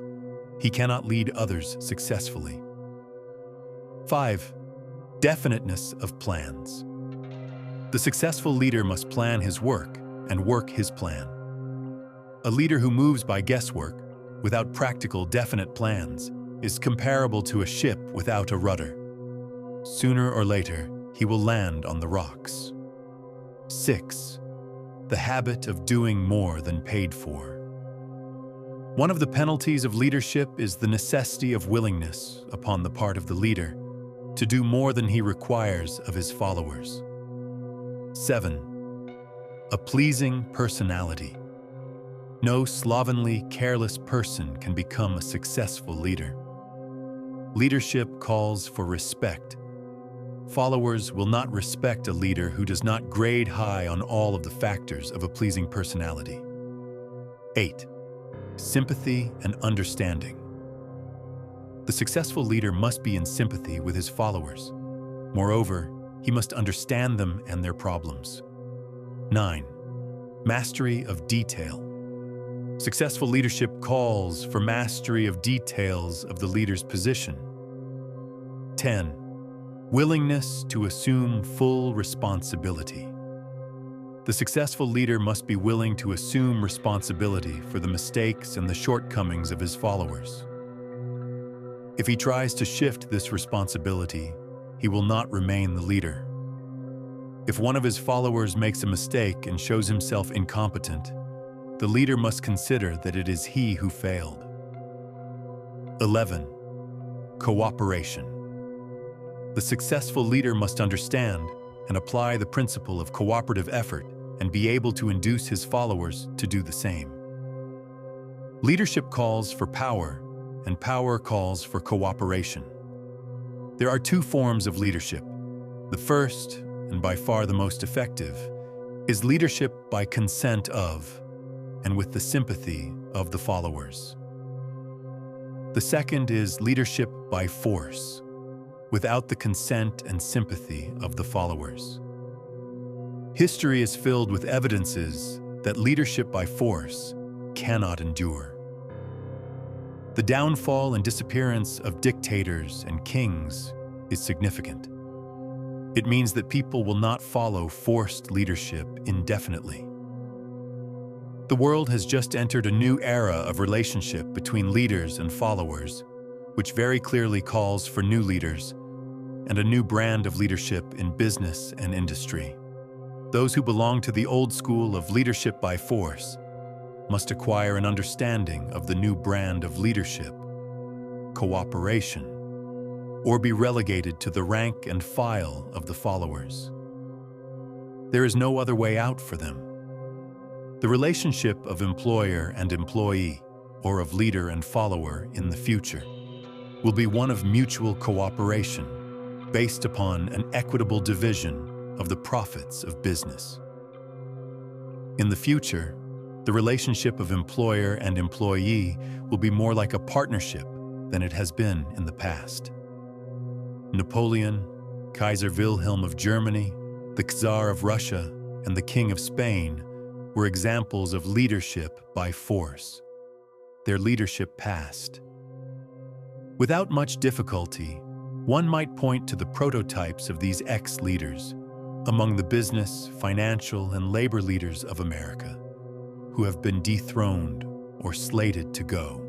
He cannot lead others successfully. 5. Definiteness of plans. The successful leader must plan his work and work his plan. A leader who moves by guesswork, without practical, definite plans, is comparable to a ship without a rudder. Sooner or later, he will land on the rocks. 6. The habit of doing more than paid for. One of the penalties of leadership is the necessity of willingness, upon the part of the leader, to do more than he requires of his followers. 7. A pleasing personality. No slovenly, careless person can become a successful leader. Leadership calls for respect. Followers will not respect a leader who does not grade high on all of the factors of a pleasing personality. 8. Sympathy and understanding. The successful leader must be in sympathy with his followers. Moreover, he must understand them and their problems. 9. Mastery of detail. Successful leadership calls for mastery of details of the leader's position. 10. Willingness to assume full responsibility. The successful leader must be willing to assume responsibility for the mistakes and the shortcomings of his followers. If he tries to shift this responsibility, he will not remain the leader. If one of his followers makes a mistake and shows himself incompetent, the leader must consider that it is he who failed. 11. Cooperation. The successful leader must understand and apply the principle of cooperative effort and be able to induce his followers to do the same. Leadership calls for power, and power calls for cooperation. There are two forms of leadership. The first, and by far the most effective, is leadership by consent of, and with the sympathy of the followers. The second is leadership by force, without the consent and sympathy of the followers. History is filled with evidences that leadership by force cannot endure. The downfall and disappearance of dictators and kings is significant. It means that people will not follow forced leadership indefinitely. The world has just entered a new era of relationship between leaders and followers, which very clearly calls for new leaders and a new brand of leadership in business and industry. Those who belong to the old school of leadership by force must acquire an understanding of the new brand of leadership, cooperation, or be relegated to the rank and file of the followers. There is no other way out for them. The relationship of employer and employee, or of leader and follower in the future, will be one of mutual cooperation based upon an equitable division of the profits of business. In the future, the relationship of employer and employee will be more like a partnership than it has been in the past. Napoleon, Kaiser Wilhelm of Germany, the Tsar of Russia, and the King of Spain were examples of leadership by force. Their leadership passed. Without much difficulty, one might point to the prototypes of these ex-leaders among the business, financial, and labor leaders of America who have been dethroned or slated to go.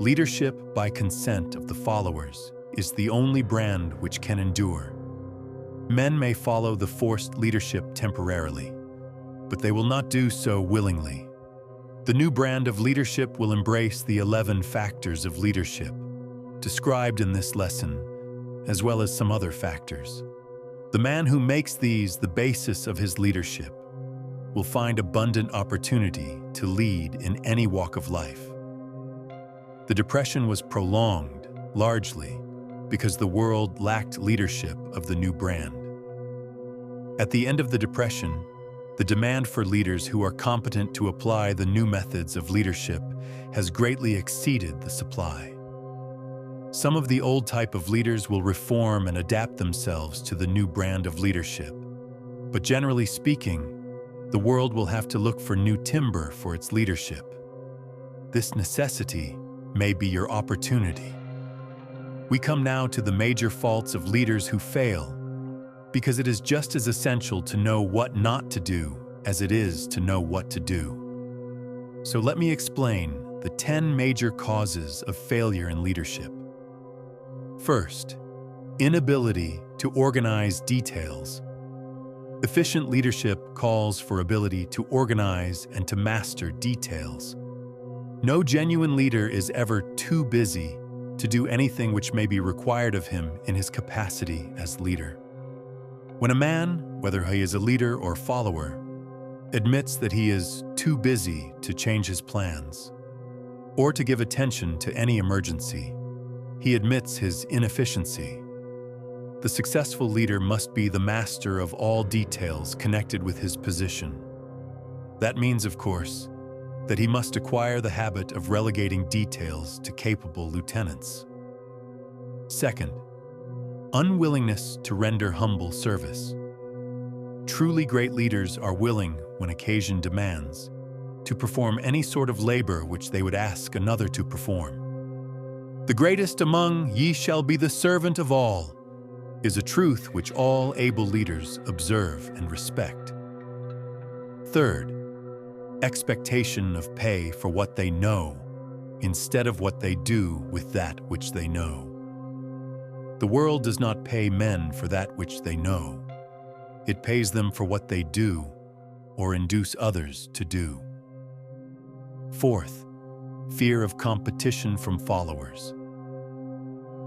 Leadership by consent of the followers is the only brand which can endure. Men may follow the forced leadership temporarily, but they will not do so willingly. The new brand of leadership will embrace the 11 factors of leadership described in this lesson, as well as some other factors. The man who makes these the basis of his leadership will find abundant opportunity to lead in any walk of life. The Depression was prolonged, largely, because the world lacked leadership of the new brand. At the end of the Depression, the demand for leaders who are competent to apply the new methods of leadership has greatly exceeded the supply. Some of the old type of leaders will reform and adapt themselves to the new brand of leadership. But generally speaking, the world will have to look for new timber for its leadership. This necessity may be your opportunity. We come now to the major faults of leaders who fail, because it is just as essential to know what not to do as it is to know what to do. So let me explain the 10 major causes of failure in leadership. First, inability to organize details. Efficient leadership calls for ability to organize and to master details. No genuine leader is ever too busy to do anything which may be required of him in his capacity as leader. When a man, whether he is a leader or follower, admits that he is too busy to change his plans or to give attention to any emergency, he admits his inefficiency. The successful leader must be the master of all details connected with his position. That means, of course, that he must acquire the habit of relegating details to capable lieutenants. Second, unwillingness to render humble service. Truly great leaders are willing, when occasion demands, to perform any sort of labor which they would ask another to perform. The greatest among ye shall be the servant of all is a truth which all able leaders observe and respect. Third, expectation of pay for what they know instead of what they do with that which they know. The world does not pay men for that which they know. It pays them for what they do or induce others to do. Fourth, fear of competition from followers.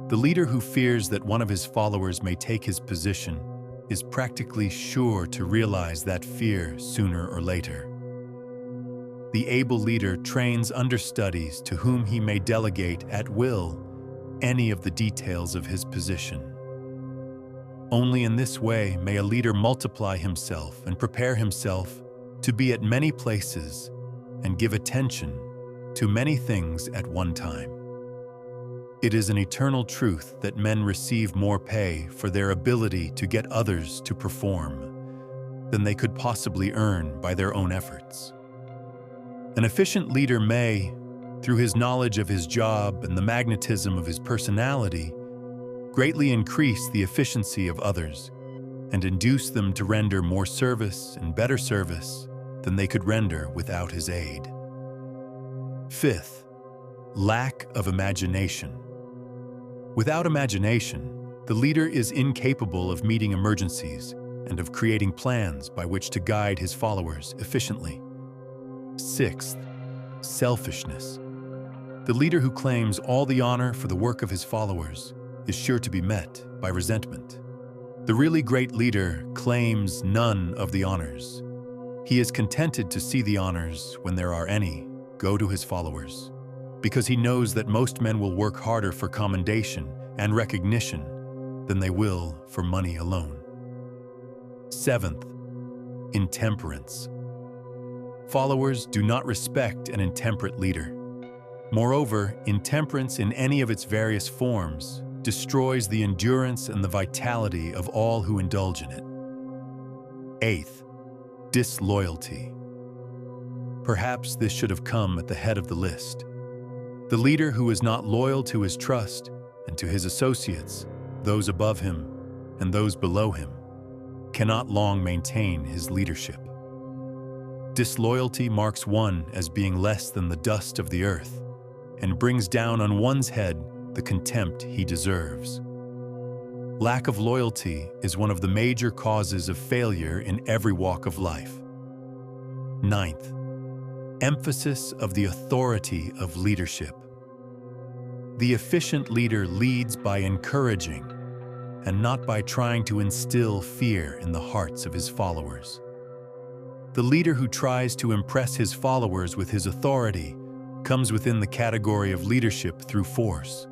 The leader who fears that one of his followers may take his position is practically sure to realize that fear sooner or later. The able leader trains understudies to whom he may delegate at will any of the details of his position. Only in this way may a leader multiply himself and prepare himself to be at many places and give attention to many things at one time. It is an eternal truth that men receive more pay for their ability to get others to perform than they could possibly earn by their own efforts. An efficient leader may, through his knowledge of his job and the magnetism of his personality, greatly increase the efficiency of others and induce them to render more service and better service than they could render without his aid. Fifth, lack of imagination. Without imagination, the leader is incapable of meeting emergencies and of creating plans by which to guide his followers efficiently. Sixth, selfishness. The leader who claims all the honor for the work of his followers is sure to be met by resentment. The really great leader claims none of the honors. He is contented to see the honors, when there are any, go to his followers, because he knows that most men will work harder for commendation and recognition than they will for money alone. Seventh, intemperance. Followers do not respect an intemperate leader. Moreover, intemperance in any of its various forms destroys the endurance and the vitality of all who indulge in it. Eighth, disloyalty. Perhaps this should have come at the head of the list. The leader who is not loyal to his trust and to his associates, those above him and those below him, cannot long maintain his leadership. Disloyalty marks one as being less than the dust of the earth and brings down on one's head the contempt he deserves. Lack of loyalty is one of the major causes of failure in every walk of life. Ninth, emphasis of the authority of leadership. The efficient leader leads by encouraging and not by trying to instill fear in the hearts of his followers. The leader who tries to impress his followers with his authority comes within the category of leadership through force.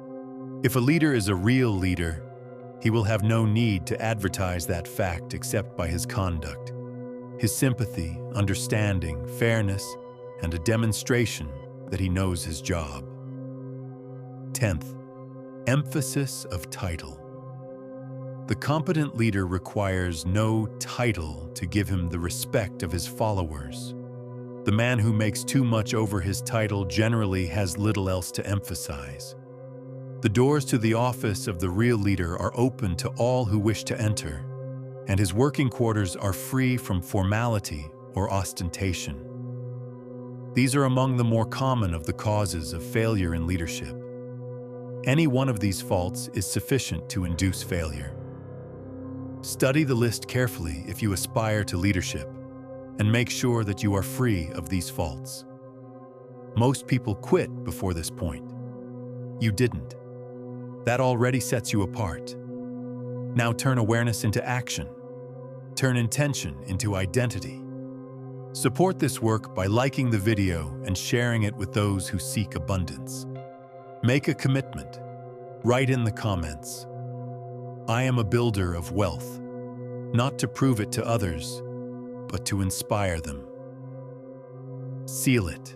If a leader is a real leader, he will have no need to advertise that fact except by his conduct, his sympathy, understanding, fairness, and a demonstration that he knows his job. 10th, emphasis of title. The competent leader requires no title to give him the respect of his followers. The man who makes too much over his title generally has little else to emphasize. The doors to the office of the real leader are open to all who wish to enter, and his working quarters are free from formality or ostentation. These are among the more common of the causes of failure in leadership. Any one of these faults is sufficient to induce failure. Study the list carefully if you aspire to leadership, and make sure that you are free of these faults. Most people quit before this point. You didn't. That already sets you apart. Now turn awareness into action. Turn intention into identity. Support this work by liking the video and sharing it with those who seek abundance. Make a commitment. Write in the comments, "I am a builder of wealth," not to prove it to others, but to inspire them. Seal it.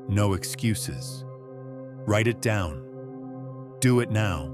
No excuses. Write it down. Do it now.